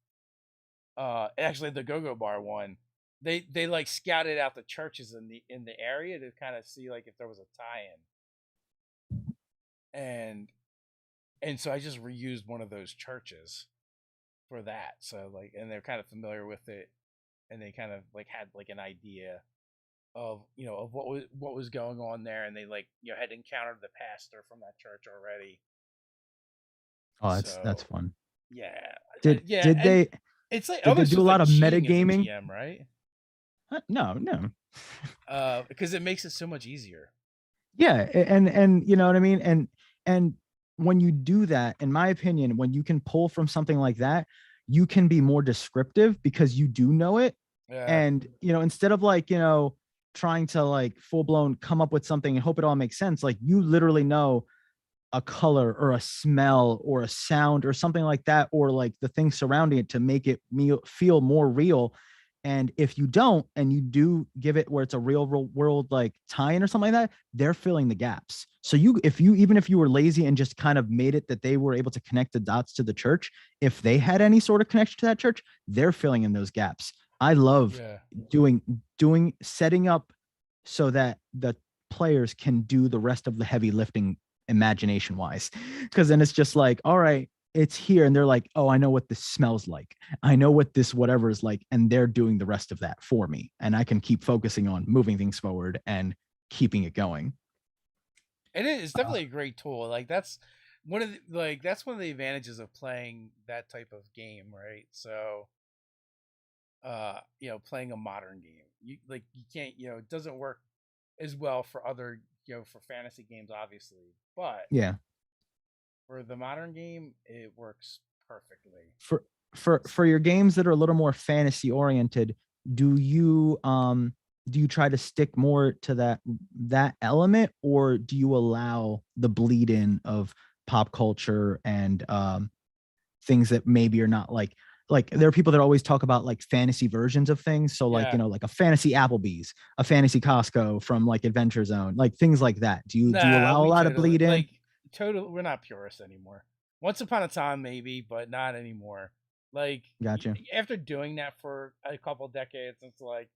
actually the Go-Go Bar one, they like scouted out the churches in the area to kind of see like if there was a tie-in, and so I just reused one of those churches for that. So like, and they're kind of familiar with it, and they kind of like had like an idea. of of what was going on there, and they like had encountered the pastor from that church already. Oh, that's So fun. yeah, yeah, Did and they it's like did they almost do a just lot like of cheating as a metagaming? GM, right? No, no. Because it makes it so much easier. Yeah, and you know what I mean? And when you do that, in my opinion, when you can pull from something like that, you can be more descriptive because you do know it. Yeah, And instead of like, trying to like full blown come up with something and hope it all makes sense, like you literally know a color or a smell or a sound or something like that, or like the things surrounding it to make it feel more real. And if you don't, and you do give it where it's a real world like tie-in or something like that, they're filling the gaps. So even if you were lazy and just kind of made it that they were able to connect the dots to the church, if they had any sort of connection to that church, they're filling in those gaps. I love yeah. doing setting up so that the players can do the rest of the heavy lifting imagination wise, because then it's just like, all right, it's here, and they're like, oh, I know what this smells like, I know what this whatever is like, and they're doing the rest of that for me, and I can keep focusing on moving things forward and keeping it going. And it's definitely a great tool. Like that's one of the advantages of playing that type of game, right? So playing a modern game. You can't, it doesn't work as well for other, for fantasy games obviously. But Yeah, for the modern game, it works perfectly. for for your games that are a little more fantasy oriented, do you try to stick more to that element, or do you allow the bleed in of pop culture and things that maybe are not like there are people that always talk about like fantasy versions of things, so like Yeah. like a fantasy Applebee's, a fantasy Costco from like Adventure Zone, like things like that. Do you Nah, allow a we lot of totally bleed in? like total. We're not purists anymore. Once upon a time, maybe, but not anymore. Like Gotcha. after doing that for a couple decades, it's like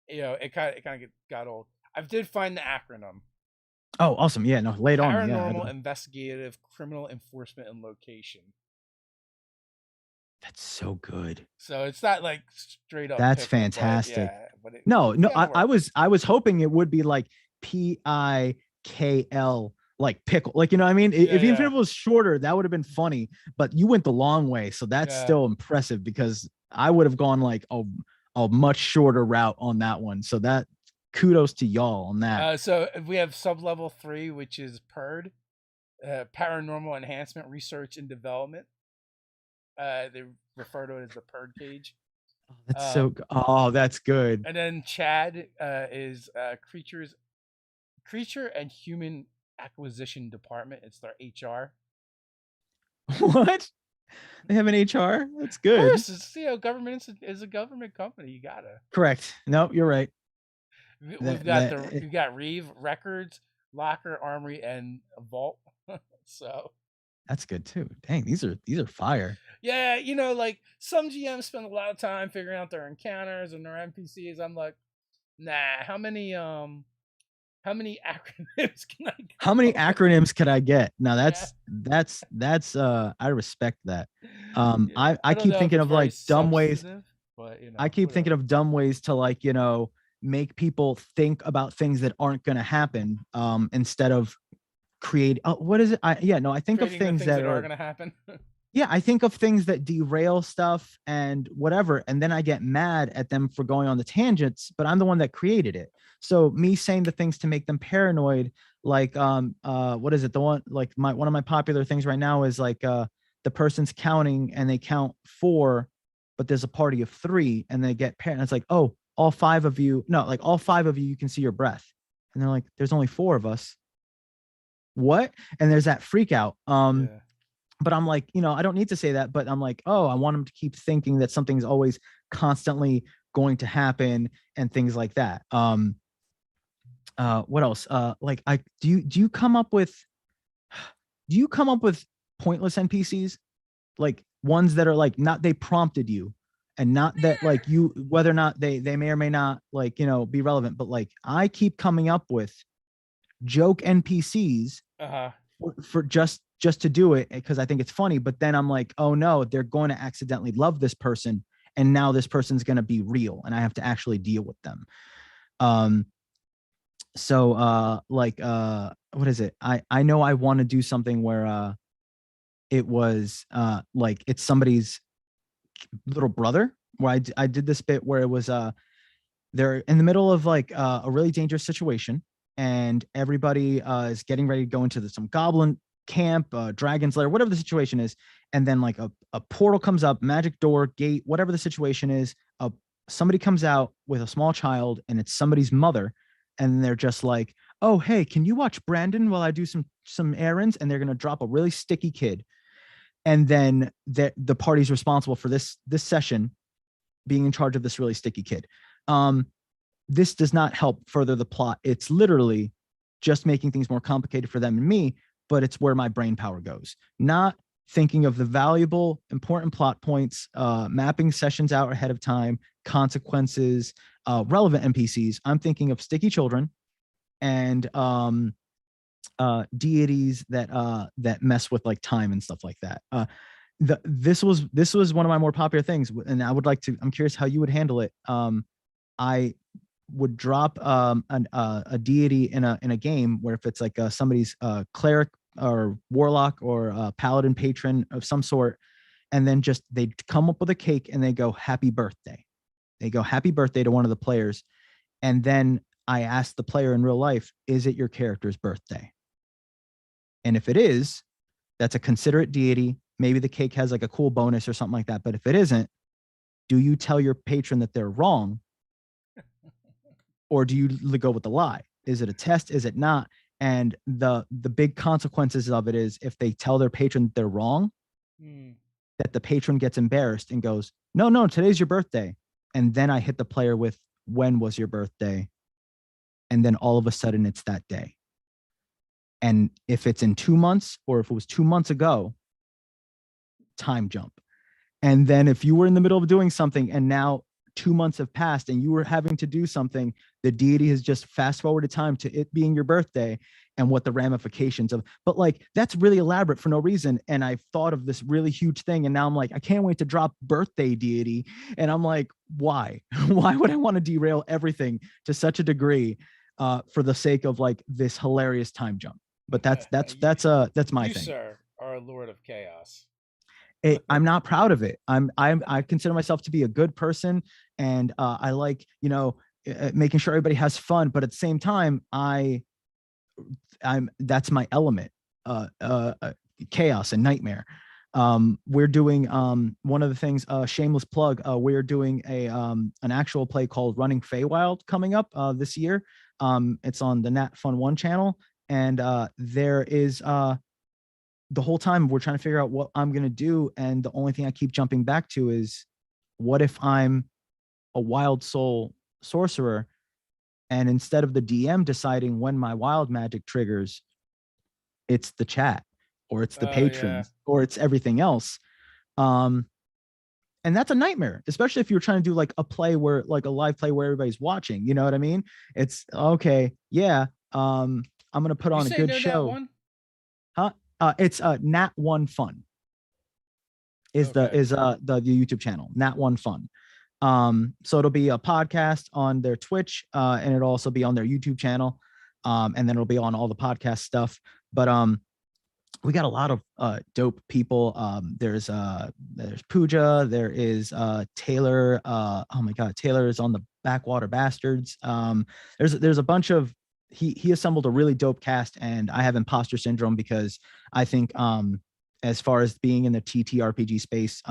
it kind of got old. I did find the acronym Oh, awesome. Yeah, no, late on me. Yeah, Paranormal Investigative Criminal Enforcement and Location. that's so good. So it's not like straight up That's pickle, but fantastic. yeah, but it No, no, kind I, of I works. was I was hoping it would be like PIKL, like pickle, like you know what I mean. Yeah, If yeah, it was shorter, that would have been funny. But you went the long way, so that's yeah. still impressive because I would have gone like a much shorter route on that one. So that kudos to y'all on that. So we have sub level 3, which is PERD, Paranormal Enhancement Research and Development. They refer to it as the PERD cage. That's Uh, oh, that's good. and then Chad is Creature and Human Acquisition Department. It's their HR. What? They have an HR? That's Of good. course, it's government is a government company. You gotta. Correct. No, you're right. We've That got that the we've got Reeve Records, Locker, Armory, and Vault. So that's good too. Dang, these are fire. yeah, like some GMs spend a lot of time figuring out their encounters and their NPCs. I'm like, nah. How many acronyms can I How come many up with? acronyms could I get? Now Yeah, that's I respect that. yeah. I I don't keep know if thinking it's of very like dumb ways. substantive, but I keep thinking whatever. of dumb ways to like, make people think about things that aren't going to happen, instead of create what is it? I think of Creating the things things that that are are, gonna happen. yeah, I think of things that derail stuff and whatever, and then I get mad at them for going on the tangents, but I'm the one that created it. So me saying the things to make them paranoid, like what is it? The one like one of my popular things right now is like the person's counting and they count four, but there's a party of three and they get paranoid. It's like, oh, all five of you, no, like all five of you, you can see your breath. And they're like, there's only four of us. What? And there's that freak out. Yeah. But I'm like, I don't need to say that, but I'm like, oh, I want them to keep thinking that something's always constantly going to happen and things like that. What else? Like I do you come up with pointless NPCs? Like ones that are like not they prompted you and not that like you whether or not they may or may not like, be relevant, but like I keep coming up with joke NPCs Uh huh. for just to do it because I think it's funny. But then I'm like, oh no, they're going to accidentally love this person, and now this person's going to be real, and I have to actually deal with them. Um, so like what is it? I know I want to do something where it was like it's somebody's little brother, where I did this bit where it was they're in the middle of like a really dangerous situation, and everybody is getting ready to go into some goblin camp, dragon's lair, whatever the situation is. And then like a portal comes up, magic door, gate, whatever the situation is. Somebody comes out with a small child, and it's somebody's mother. And they're just like, oh, hey, can you watch Brandon while I do some errands? And they're going to drop a really sticky kid. And then the party's responsible for this session being in charge of this really sticky kid. This does not help further the plot. It's literally just making things more complicated for them and me, but it's where my brain power goes. Not thinking of the valuable, important plot points, mapping sessions out ahead of time, consequences, relevant NPCs. I'm thinking of sticky children and deities that mess with like time and stuff like that. This was one of my more popular things, and I'm curious how you would handle it. I would drop a deity in a game where if it's like somebody's cleric or warlock or paladin patron of some sort, and then just they come up with a cake and they go happy birthday. They go happy birthday to one of the players, and then I ask the player in real life, is it your character's birthday? And if it is, that's a considerate deity. Maybe the cake has like a cool bonus or something like that. But if it isn't, do you tell your patron that they're wrong? Or do you go with the lie? Is it a test? Is it not? And the big consequences of it is if they tell their patron they're wrong, that the patron gets embarrassed and goes, no, today's your birthday. And then I hit the player with, when was your birthday? And then all of a sudden it's that day. And if it's in 2 months, or if it was 2 months ago, time jump. And then if you were in the middle of doing something and now 2 months have passed and you were having to do something, the deity has just fast forwarded time to it being your birthday and what the ramifications of, but like, that's really elaborate for no reason. And I've thought of this really huge thing. And now I'm like, I can't wait to drop birthday deity. And I'm like, why? Why would I want to derail everything to such a degree for the sake of like this hilarious time jump? But that's my you, thing. Sir, are a lord of chaos. I'm not proud of it. I consider myself to be a good person, and I like making sure everybody has fun. But at the same time, I'm that's my element. Chaos and nightmare. We're doing one of the things. Shameless plug. We're doing an actual play called Running Feywild coming up this year. It's on the Nat Fun One channel, and there is the whole time we're trying to figure out what I'm going to do. And the only thing I keep jumping back to is, what if I'm a wild soul sorcerer, and instead of the DM deciding when my wild magic triggers, it's the chat, or it's the patrons, or it's everything else. And that's a nightmare, especially if you're trying to do like a play where like a live play where everybody's watching, you know what I mean? It's okay. Yeah. I'm going to put on a good show. Huh? It's Nat One Fun is the YouTube channel, Nat One Fun. So it'll be a podcast on their Twitch, and it'll also be on their YouTube channel. And then it'll be on all the podcast stuff. But we got a lot of dope people. There's Pooja, there is Taylor. Oh my God, Taylor is on the Backwater Bastards. There's a bunch of he assembled a really dope cast, and I have imposter syndrome because I think as far as being in the TTRPG space,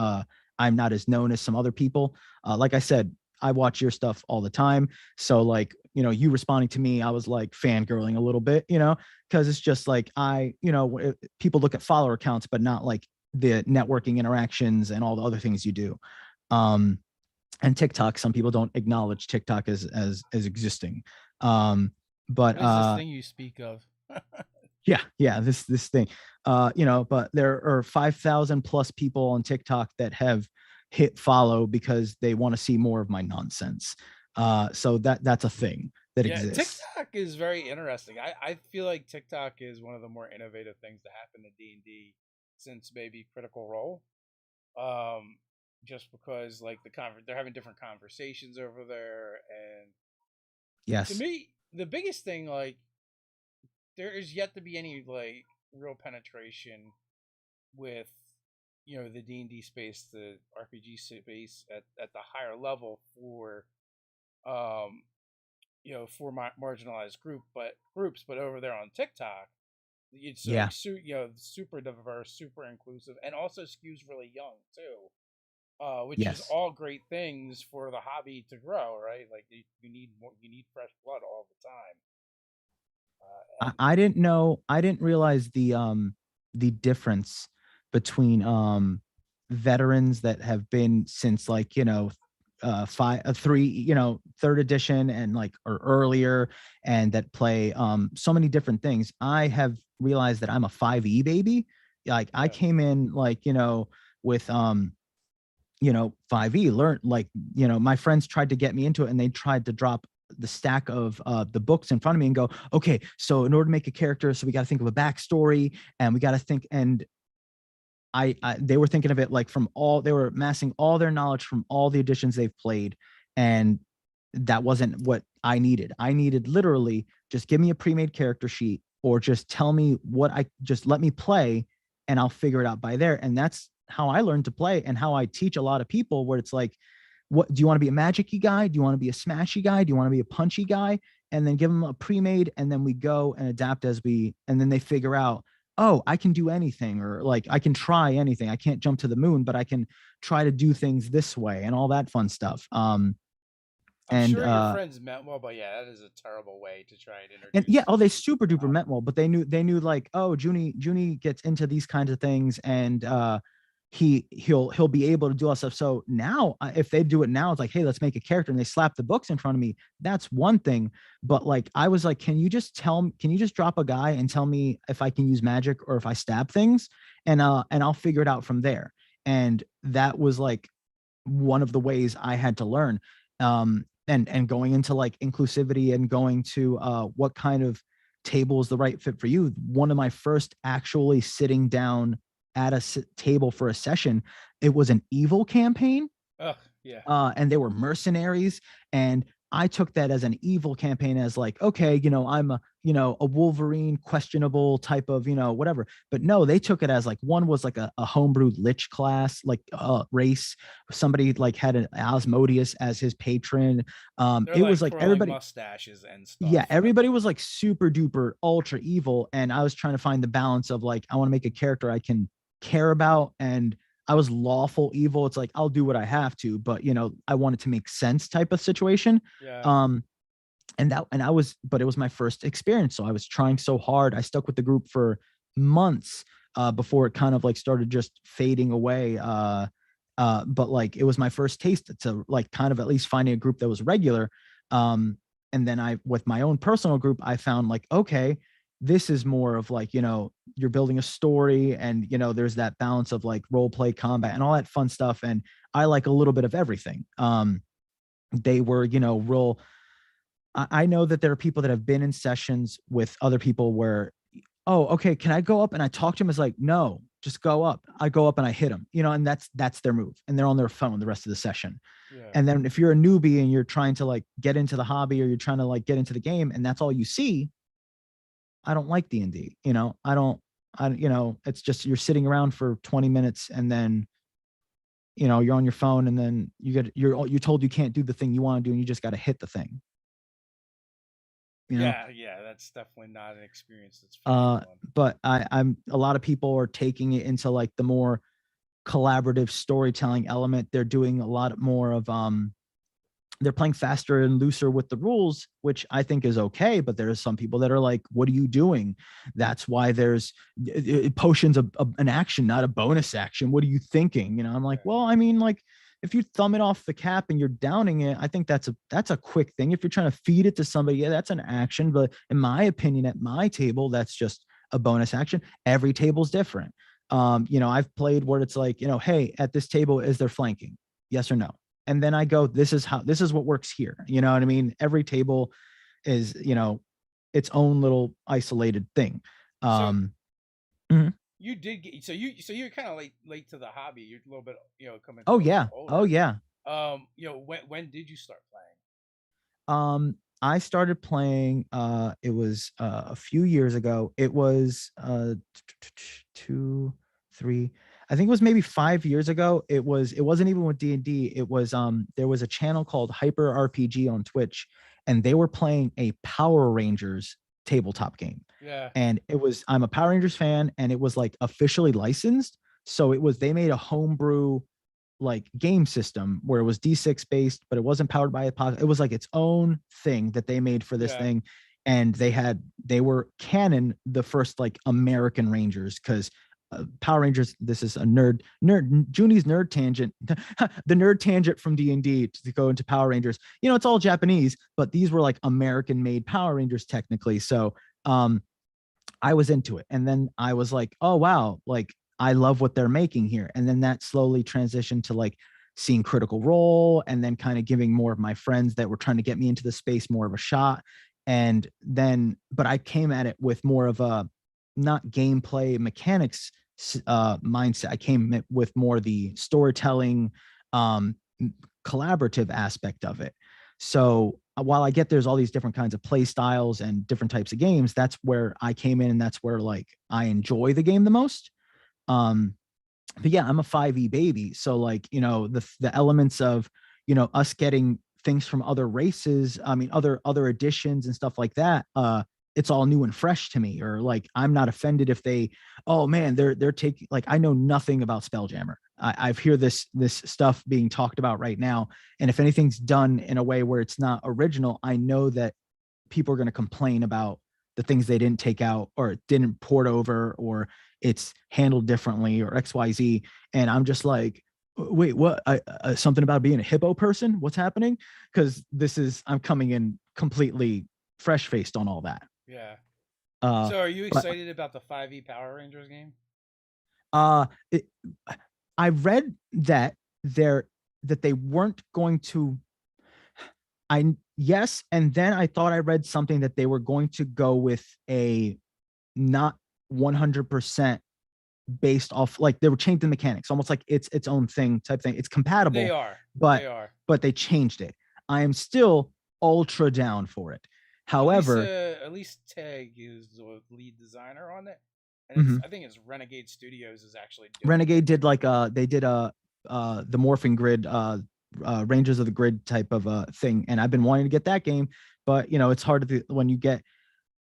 I'm not as known as some other people. Like I said, I watch your stuff all the time. So like, you responding to me, I was like fangirling a little bit, because it's just like people look at follower accounts, but not like the networking interactions and all the other things you do. And TikTok, some people don't acknowledge TikTok as existing. But what is this thing you speak of? yeah, this thing. But there are 5,000 plus people on TikTok that have hit follow because they want to see more of my nonsense. So that's a thing that exists. TikTok is very interesting. I feel like TikTok is one of the more innovative things to happen to D&D since maybe Critical Role. Just because like they're having different conversations over there, and To Yes. me, the biggest thing, like, there is yet to be any like real penetration with the D&D space, the RPG space at the higher level for um for marginalized groups, but over there on TikTok, it's like Yeah. super diverse, super inclusive, and also skews really young too. Which is Yes. all great things for the hobby to grow, right? Like you need more, you need fresh blood all the time. And I didn't know. I didn't realize the difference between veterans that have been since like three third edition and like or earlier, and that play so many different things. I have realized that I'm a 5e baby. Like I yeah, came in like with 5e, learned like my friends tried to get me into it, and they tried to drop the stack of the books in front of me and go, okay, so in order to make a character, so we got to think of a backstory, and we got to think. And they were thinking of it like they were amassing all their knowledge from all the editions they've played, and that wasn't what I needed. I needed literally just give me a pre-made character sheet, or just tell me just let me play, and I'll figure it out by there. And that's how I learned to play, and how I teach a lot of people, where it's like, what do you want to be, a magic-y guy? Do you want to be a smashy guy? Do you want to be a punchy guy? And then give them a pre-made, and then we go and adapt and then they figure out, oh, I can do anything, or like I can try anything. I can't jump to the moon, but I can try to do things this way, and all that fun stuff. I'm And sure your friends meant well, but yeah, that is a terrible way to try and yeah, introduce oh, they people super to the duper hobby. meant well, but they knew like, oh, Juni gets into these kinds of things, and he'll be able to do all stuff. So now, if they do it now, it's like, hey, let's make a character, and they slap the books in front of me. That's one thing. But like, I was like, can you just drop a guy and tell me if I can use magic or if I stab things, and I'll figure it out from there. And that was like one of the ways I had to learn. And going into like inclusivity, and going to what kind of table is the right fit for you. One of my first actually sitting down at a table for a session, it was an evil campaign, Ugh, yeah. and they were mercenaries. And I took that as an evil campaign, as like, okay, I'm a Wolverine questionable type of, whatever. But no, they took it as like, one was like a homebrewed lich class, like race. Somebody like had an Asmodeus as his patron. They're It like was like twirling everybody, mustaches and yeah, stuff. everybody was like super duper ultra evil. And I was trying to find the balance of like, I want to make a character I can care about, and I was lawful evil. It's like, I'll do what I have to, but I wanted to make sense type of situation. Yeah. um and I was, but it was my first experience, so I was trying so hard. I stuck with the group for months before it kind of like started just fading away. But like, it was my first taste to like kind of at least finding a group that was regular. um and then with my own personal group, I found like, okay, this is more of like, you're building a story, and there's that balance of like role play, combat, and all that fun stuff. And I like a little bit of everything. They were real. I know that there are people that have been in sessions with other people where, oh, okay, can I go up and I talk to him? It's like, no, just go up. I go up and I hit him, and that's their move, and they're on their phone the rest of the session. Yeah. And then if you're a newbie and you're trying to like get into the hobby, or you're trying to like get into the game, and that's all you see, I don't like D&D. I don't. It's just, you're sitting around for 20 minutes, and then you're on your phone, and then you're told you can't do the thing you want to do, and you just got to hit the thing. you know Yeah, yeah, that's definitely not an experience that's for uh everyone. but I'm a lot of people are taking it into like the more collaborative storytelling element. They're doing a lot more of they're playing faster and looser with the rules, which I think is okay. But there are some people that are like, what are you doing? That's why there's potions an action, not a bonus action. What are you thinking? I'm like, Yeah. well, I mean, like, if you thumb it off the cap and you're downing it, I think that's a quick thing. If you're trying to feed it to somebody, yeah, that's an action. But in my opinion, at my table, that's just a bonus action. Every table's different. I've played where it's like, hey, at this table, is there flanking? Yes or no? And then I go, this is what works here. You know what I mean? Every table is, its own little isolated thing. So Um, mhm. you did get so you're kind of late to the hobby. You're a little bit coming to Oh a little bit yeah. Oh older. yeah. When did you start playing? I started playing. It was a few years ago. It was 2, 3. I think it was maybe 5 years ago. It was. It wasn't even with D&D. It was. There was a channel called Hyper RPG on Twitch, and they were playing a Power Rangers tabletop game. Yeah. And it was. I'm a Power Rangers fan, and it was like officially licensed. So it was. They made a homebrew like game system where it was D6 based, but it wasn't powered by a pod. It was like its own thing that they made for this Yeah. thing. And they were canon the first like American Rangers, because Power Rangers. This is a Juni's nerd tangent, the nerd tangent from D&D to go into Power Rangers. You know, it's all Japanese, but these were like American made Power Rangers technically. So I was into it, and then I was like, oh wow, like I love what they're making here. And then that slowly transitioned to like seeing Critical Role, and then kind of giving more of my friends that were trying to get me into the space more of a shot. And then, but I came at it with more of a not gameplay mechanics mindset. I came with more the storytelling, collaborative aspect of it. So while I get there's all these different kinds of play styles and different types of games, that's where I came in, and that's where like I enjoy the game the most. But yeah, I'm a 5e baby, so like, you know, the elements of, you know, us getting things from other races, I mean other editions and stuff like that, it's all new and fresh to me. Or like, I'm not offended if they, oh man, they're taking, like, I know nothing about Spelljammer. I've hear this stuff being talked about right now, and if anything's done in a way where it's not original, I know that people are going to complain about the things they didn't take out or didn't port over, or it's handled differently, or XYZ. And I'm just like, wait, what? Something about being a hippo person? What's happening? Because I'm coming in completely fresh faced on all that. Yeah. Uh, So, are you but excited about the 5e Power Rangers game? uh, it, I read that they weren't going to. Yes, and then I thought I read something that they were going to go with a not 100% based off, like they were changing the mechanics, almost like it's its own thing type thing. It's compatible, They are. but They are. they changed it. I am still ultra down for it. However, At least Tag is the lead designer on it, and mhm. I think it's Renegade Studios is actually doing Renegade it. did like they did the Morphing Grid Rangers of the Grid type of thing, and I've been wanting to get that game, but you know, it's hard to when you get.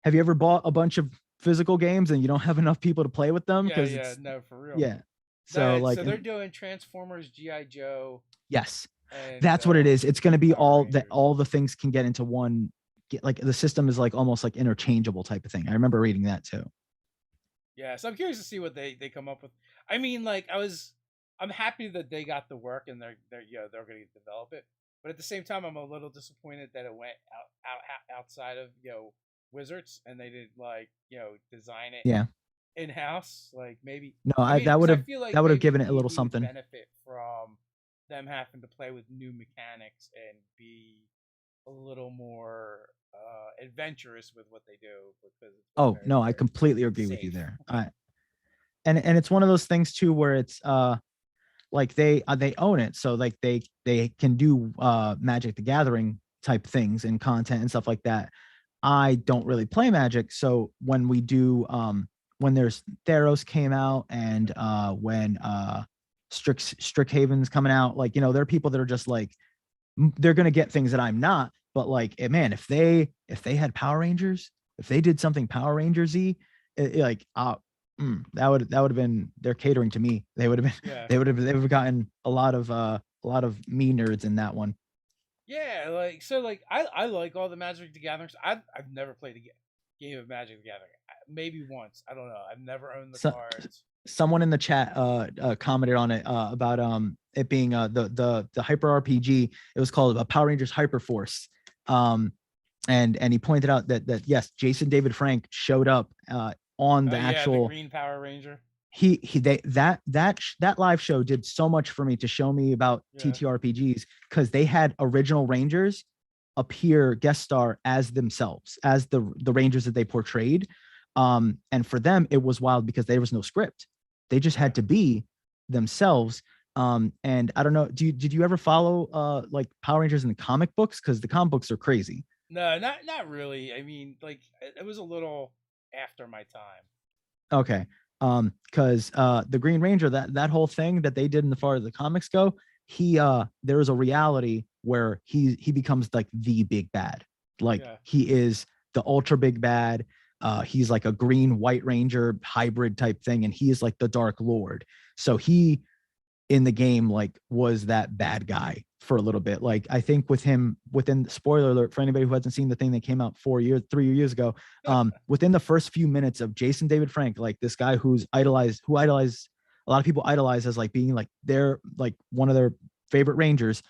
Have you ever bought a bunch of physical games and you don't have enough people to play with them? Yeah, Because yeah, it's no, for real. yeah. So like, So they're doing Transformers, GI Joe, yes, and that's what it is. It's going to be Power all that. Rangers. All the things can get into one. Like the system is like almost like interchangeable type of thing. I remember reading that too. Yeah, so I'm curious to see what they come up with. I mean, like I'm happy that they got the work and they're going to develop it. But at the same time, I'm a little disappointed that it went outside of Wizards, and they didn't like design it Yeah. in house. Like maybe No, I I mean, that because would I have feel like that would have maybe given it a little D&D would something. benefit from them having to play with new mechanics and be a little more adventurous with what they do, because it's been Oh very, no, I very completely agree with you safe. there. And it's one of those things too where it's like they own it, so like they can do Magic the Gathering type things and content and stuff like that. I don't really play Magic, so when we do when there's Theros came out, and when Strixhaven's coming out, like, you know, there are people that are just like they're gonna get things that I'm not. But like, man, if they had Power Rangers, if they did something Power Rangersy, like that would have been, they're catering to me. They would have been Yeah. they would have gotten a lot of me nerds in that one. Yeah, like so, like I like all the Magic the Gatherings. I've never played a game of Magic the Gathering. Maybe once. I don't know. I've never owned the So cards. someone in the chat commented on it about it being the hyper RPG. It was called Power Rangers Hyper Force. And he pointed out that yes, Jason David Frank showed up on the Yeah, the actual Green Power Ranger. That live show did so much for me to show me about Yeah, TTRPGs, because they had original Rangers appear guest star as themselves, as the Rangers that they portrayed. And for them it was wild because there was no script. They just yeah. had to be themselves. And I don't know, did you ever follow like Power Rangers in the comic books? Because the comic books are crazy. No, not really. I mean, like it was a little after my time. Okay. Because the Green Ranger, that whole thing that they did in the far as the comics go, there is a reality where he becomes like the big bad. Like Yeah. he is the ultra big bad. He's like a green white ranger hybrid type thing, and he is like the Dark Lord. So he in the game like was that bad guy for a little bit. Like I think with him, within, spoiler alert for anybody who hasn't seen the thing that came out 3 years ago, within the first few minutes of Jason David Frank, like this guy who idolized a lot of people idolize as like being like their like one of their favorite rangers,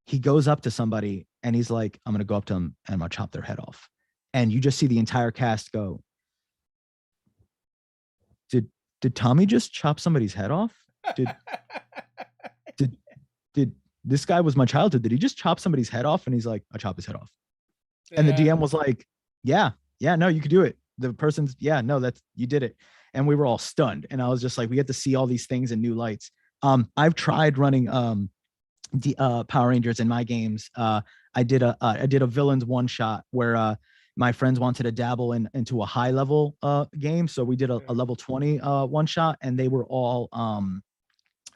he goes up to somebody and he's like, I'm gonna go up to them and I'm gonna chop their head off. And you just see the entire cast go, did did Tommy just chop somebody's head off? Did did did this guy was my childhood? Did he just chop somebody's head off? And he's like, I chop his head off. And the Yeah. DM was like, yeah, no, you could do it. The person's, yeah, no, that's, you did it. And we were all stunned. And I was just like, we get to see all these things in new lights. I've tried running Power Rangers in my games. I did a villains one shot where my friends wanted to dabble into a high level game. So we did a level 20 one shot, and they were all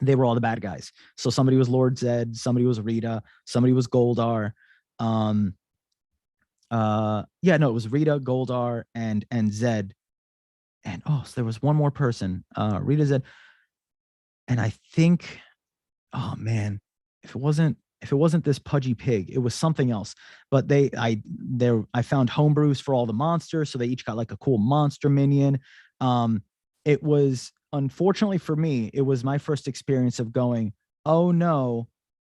the bad guys. So somebody was Lord Zed, somebody was Rita, somebody was Goldar. Yeah, no, it was Rita, Goldar, and Zed. And so there was one more person, Rita, Zed. And I think, oh man, if it wasn't this pudgy pig, it was something else. But I found homebrews for all the monsters, so they each got like a cool monster minion. It was, unfortunately for me, it was my first experience of going, oh no,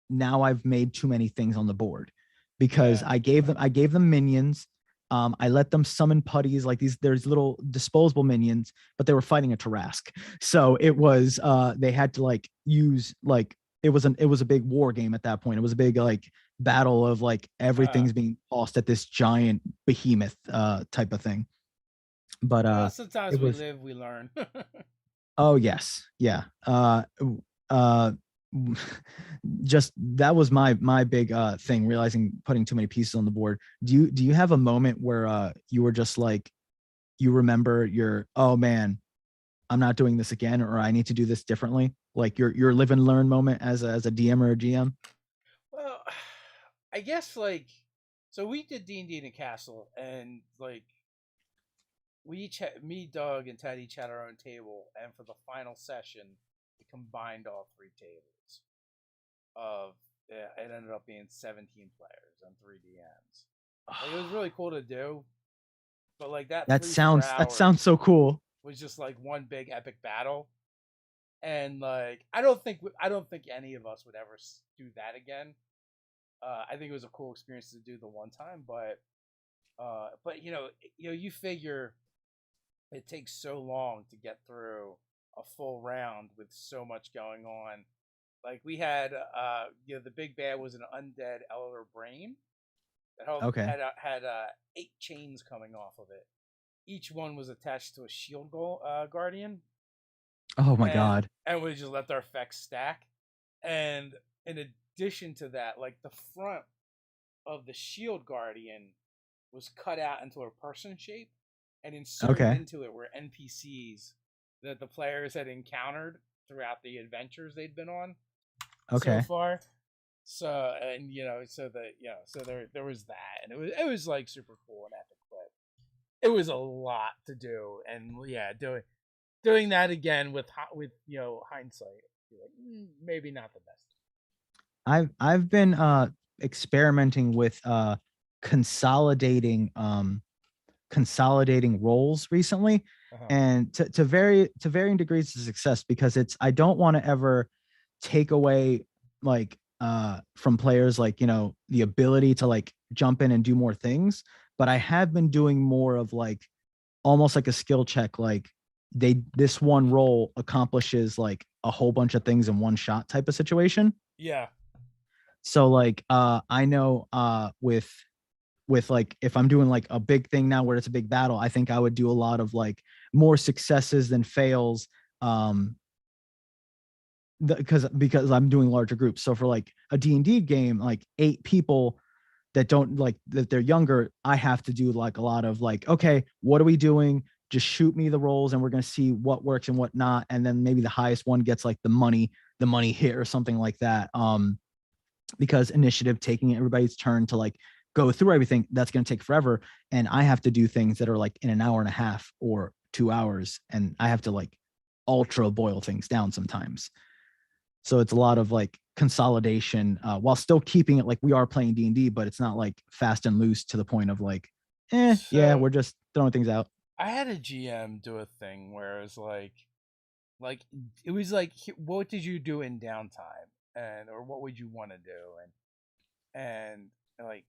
now I've made too many things on the board, because Yeah. I gave them minions. I let them summon putties like these. There's little disposable minions, but they were fighting a Tarrasque, so it was they had to like use like it was a big war game at that point. It was a big like battle of like everything's being tossed at this giant behemoth type of thing. But Sometimes it we was, live, we learn. oh yes, yeah. Uh, just that was my big thing, realizing putting too many pieces on the board. Do you have a moment where you were just like, you remember your, oh man, I'm not doing this again, or I need to do this differently, like your live and learn moment as a DM or a GM? Well, I guess like so we did D&D in a castle, and like we each had, me, Doug, and Ted each had our own table, and for the final session, we combined all three tables. Of yeah, it ended up being 17 players and three DMs. Like it was really cool to do, but like that That 3 4 sounds hours so cool. was just like one big epic battle, and like I don't think any of us would ever do that again. I think it was a cool experience to do the one time, but you figure it takes so long to get through a full round with so much going on. Like we had, the big bad was an undead elder brain that Okay. had 8 chains coming off of it. Each one was attached to a shield guardian, Oh my and god. we just let their effects stack. And in addition to that, like the front of the shield guardian was cut out into a person shape, and inserted Okay. into it were NPCs that the players had encountered throughout the adventures they'd been on so Okay. far. So and so there was that, and it was like super cool and epic, but it was a lot to do, and yeah, doing that again with hindsight, like, maybe not the best. I've been experimenting with consolidating consolidating roles recently, Uh-huh. and to varying degrees of success, because it's, I don't want to ever take away like from players, like, the ability to like jump in and do more things, but I have been doing more of like almost like a skill check, like this one role accomplishes like a whole bunch of things in one shot type of situation. Yeah. So like I know with like, if I'm doing like a big thing now where it's a big battle, I think I would do a lot of like more successes than fails, because I'm doing larger groups. So for like a D&D game, like 8 people, that don't like that they're younger, I have to do like a lot of like, okay, what are we doing? Just shoot me the rolls and we're going to see what works and what not. And then maybe the highest one gets like the money hit or something like that. Because initiative, taking everybody's turn to like go through everything, that's going to take forever. And I have to do things that are like in an hour and a half or 2 hours. And I have to like ultra boil things down sometimes. So it's a lot of like consolidation while still keeping it like we are playing D&D, but it's not like fast and loose to the point of like, yeah, we're just throwing things out. I had a GM do a thing where it was like it was like, what did you do in downtime, and or what would you want to do, and like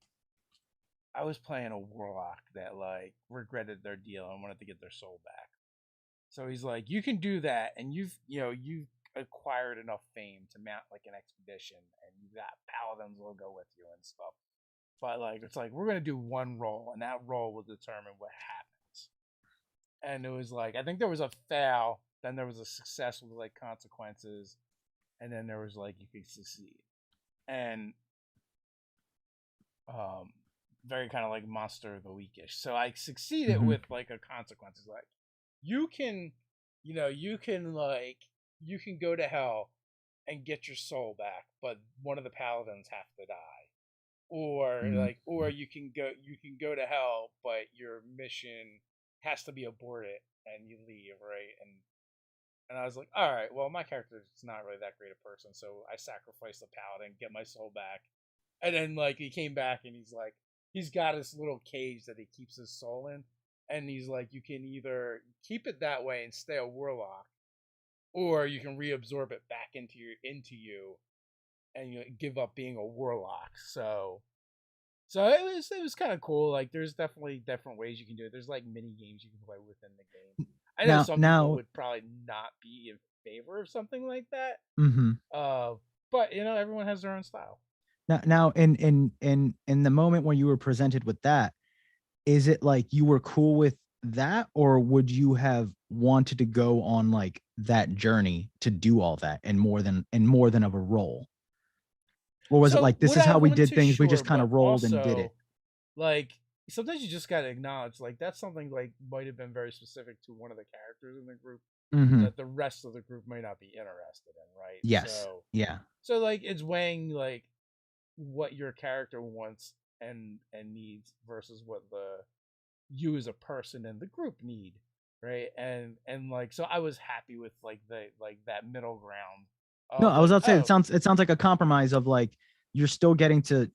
I was playing a warlock that like regretted their deal and wanted to get their soul back. So he's like, you can do that, and you've acquired enough fame to mount like an expedition, and you got paladins will go with you and stuff. But like, it's like we're gonna do one roll, and that roll will determine what happens. And it was like, I think there was a fail, then there was a success with like consequences, and then there was like you could succeed, and very kind of like monster of the weekish. So I succeeded with like a consequences, like you can, you can go to hell and get your soul back, but one of the paladins have to die, or you can go to hell, but your mission has to be aborted and you leave, right? And I was like, all right, well, my character is not really that great a person, so I sacrificed the paladin, get my soul back, and then like he came back and he's like, he's got this little cage that he keeps his soul in, and he's like, you can either keep it that way and stay a warlock, or you can reabsorb it back into you, and you give up being a warlock. So it was kind of cool. Like, there's definitely different ways you can do it. There's like mini games you can play within the game. I know some people would probably not be in favor of something like that. But everyone has their own style. Now, in the moment when you were presented with that, is it like you were cool with that, or would you have wanted to go on like that journey to do all that and more than of a role? Or was it like, this is how we did things, we just kind of rolled and did it? Like, sometimes you just gotta acknowledge, like, that's something like might have been very specific to one of the characters in the group that the rest of the group might not be interested in, right? Yes. So like, it's weighing like what your character wants and needs versus what you as a person and the group need, right? And like, so I was happy with like that middle ground. No, I was about to say, it sounds like a compromise of like, you're still getting to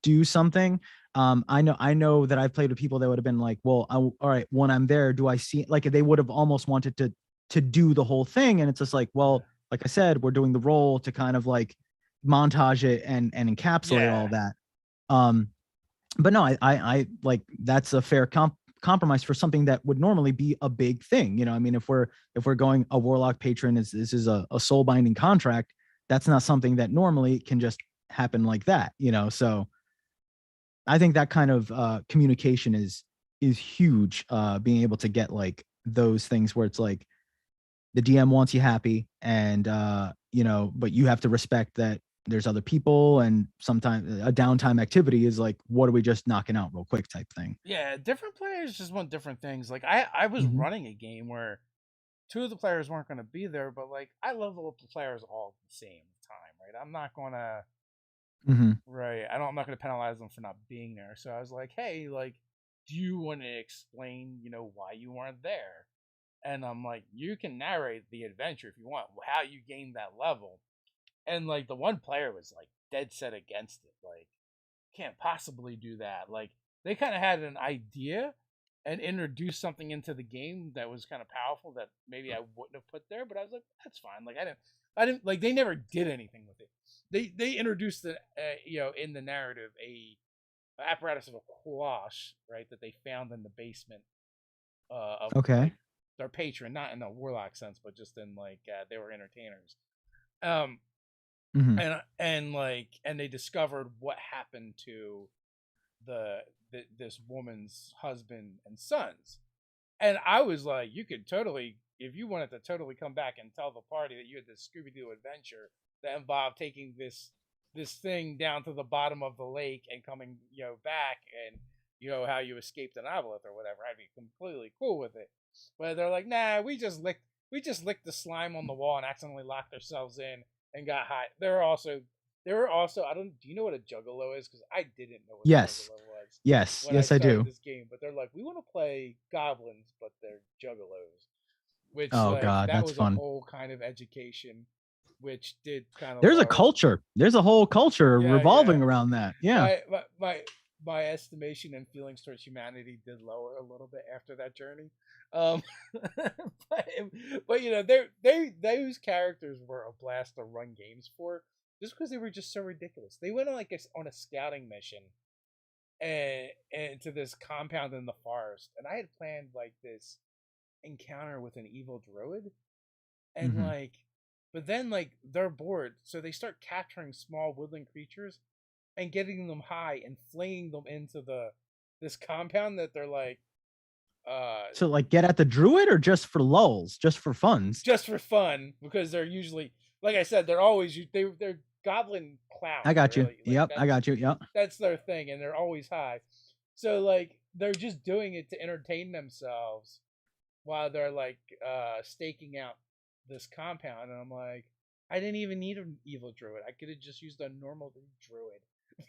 do something. I know that I've played with people that would have been like, well, all right, when I'm there, do I see, like, they would have almost wanted to do the whole thing. And it's just like, well, like I said, we're doing the role to kind of like montage it and encapsulate all that. But no, I like, that's a fair compromise for something that would normally be a big thing. I mean, if we're going a warlock patron, this is a soul binding contract, that's not something that normally can just happen like that. So I think that kind of communication is huge. Being able to get like those things where it's like the DM wants you happy, and but you have to respect that there's other people, and sometimes a downtime activity is like, what are we just knocking out real quick type thing. Yeah, different players just want different things. Like, I was running a game where 2 of the players weren't going to be there, but like, I level up the players all at the same time, right? I'm not going to right. I'm not going to penalize them for not being there. So I was like, hey, like, do you want to explain, why you weren't there? And I'm like, you can narrate the adventure if you want, how you gained that level. And like, the one player was like dead set against it. Like, can't possibly do that. Like, they kind of had an idea and introduced something into the game that was kind of powerful that maybe I wouldn't have put there, but I was like, that's fine. Like, I didn't like, they never did anything with it. They introduced the in the narrative a apparatus of a quash, right, that they found in the basement of like, their patron, not in a warlock sense, but just in like, they were entertainers. And they discovered what happened to this woman's husband and sons. And I was like, you could totally, if you wanted to totally come back and tell the party that you had this Scooby-Doo adventure that involved taking this this thing down to the bottom of the lake and coming, back, and how you escaped an obelisk or whatever, I'd be completely cool with it. But they're like, nah, we just licked the slime on the wall and accidentally locked ourselves in and got hot. There were also I don't do you know what a juggalo is? Because I didn't know what a Yes. juggalo was Yes. when I Yes, I started do. this game. But they're like, we want to play goblins, but they're juggalos, which Oh like God, that that's was a fun. whole kind of education, which did kind of There's a lower. culture. There's a whole culture Yeah, yeah. revolving around that. Yeah. My estimation and feelings towards humanity did lower a little bit after that journey. Um, but those characters were a blast to run games for, just because they were just so ridiculous. They went on a scouting mission and to this compound in the forest, and I had planned like this encounter with an evil druid, and Mm-hmm. like, but then like they're bored, so they start capturing small woodland creatures and getting them high and flinging them into this compound that they're like, So like get at the druid or just for lulls, just for funs? just for fun, because they're usually, like I said, they're goblin I clowns, got you. really. Like Yep, I got you. Yep. that's their thing, and they're always high. So like they're just doing it to entertain themselves while they're like staking out this compound, and I'm like, I didn't even need an evil druid. I could have just used a normal druid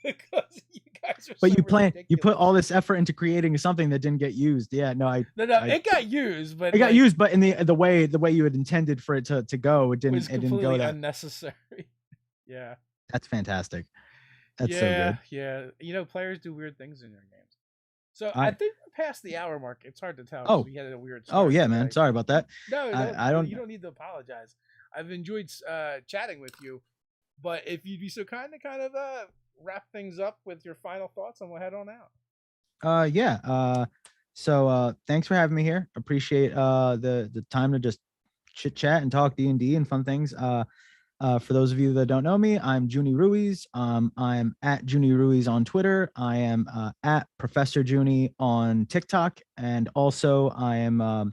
because you guys are But so you put all ridiculous. this effort into creating something that didn't get used. Yeah, no, No, I it got used, but it got like used, but in the way you had intended for it to go, was it didn't go completely that. unnecessary. Yeah. That's fantastic. That's so Yeah, good. yeah. Players do weird things in their games. So I I think we're past the hour mark. It's hard to tell because oh we had a weird oh start yeah, man. today. Sorry about that. No, don't I don't. you don't need to apologize. I've enjoyed chatting with you, but if you'd be so kind to kind of wrap things up with your final thoughts, and we'll head on out. Yeah. So thanks for having me here. Appreciate the time to just chit chat and talk D&D and fun things. For those of you that don't know me, I'm Juni Ruiz. I'm at Juni Ruiz on Twitter. I am at Professor Juni on TikTok, and also I am a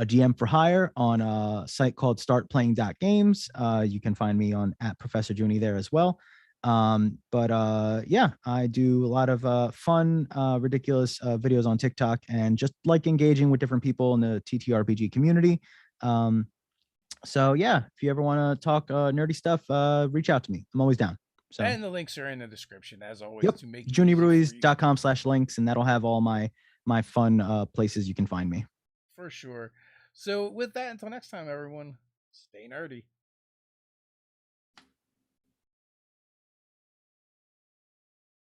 DM for hire on a site called startplaying.games. You can find me on at Professor Juni there as well. But yeah, I do a lot of fun, ridiculous videos on TikTok, and just like engaging with different people in the TTRPG community. So yeah, if you ever want to talk nerdy stuff, reach out to me. I'm always down. So And the links are in the description, as always, yep, to make it easy for you. juniruiz.com/links, and that'll have all my fun places you can find me. For sure. So with that, until next time, everyone, stay nerdy.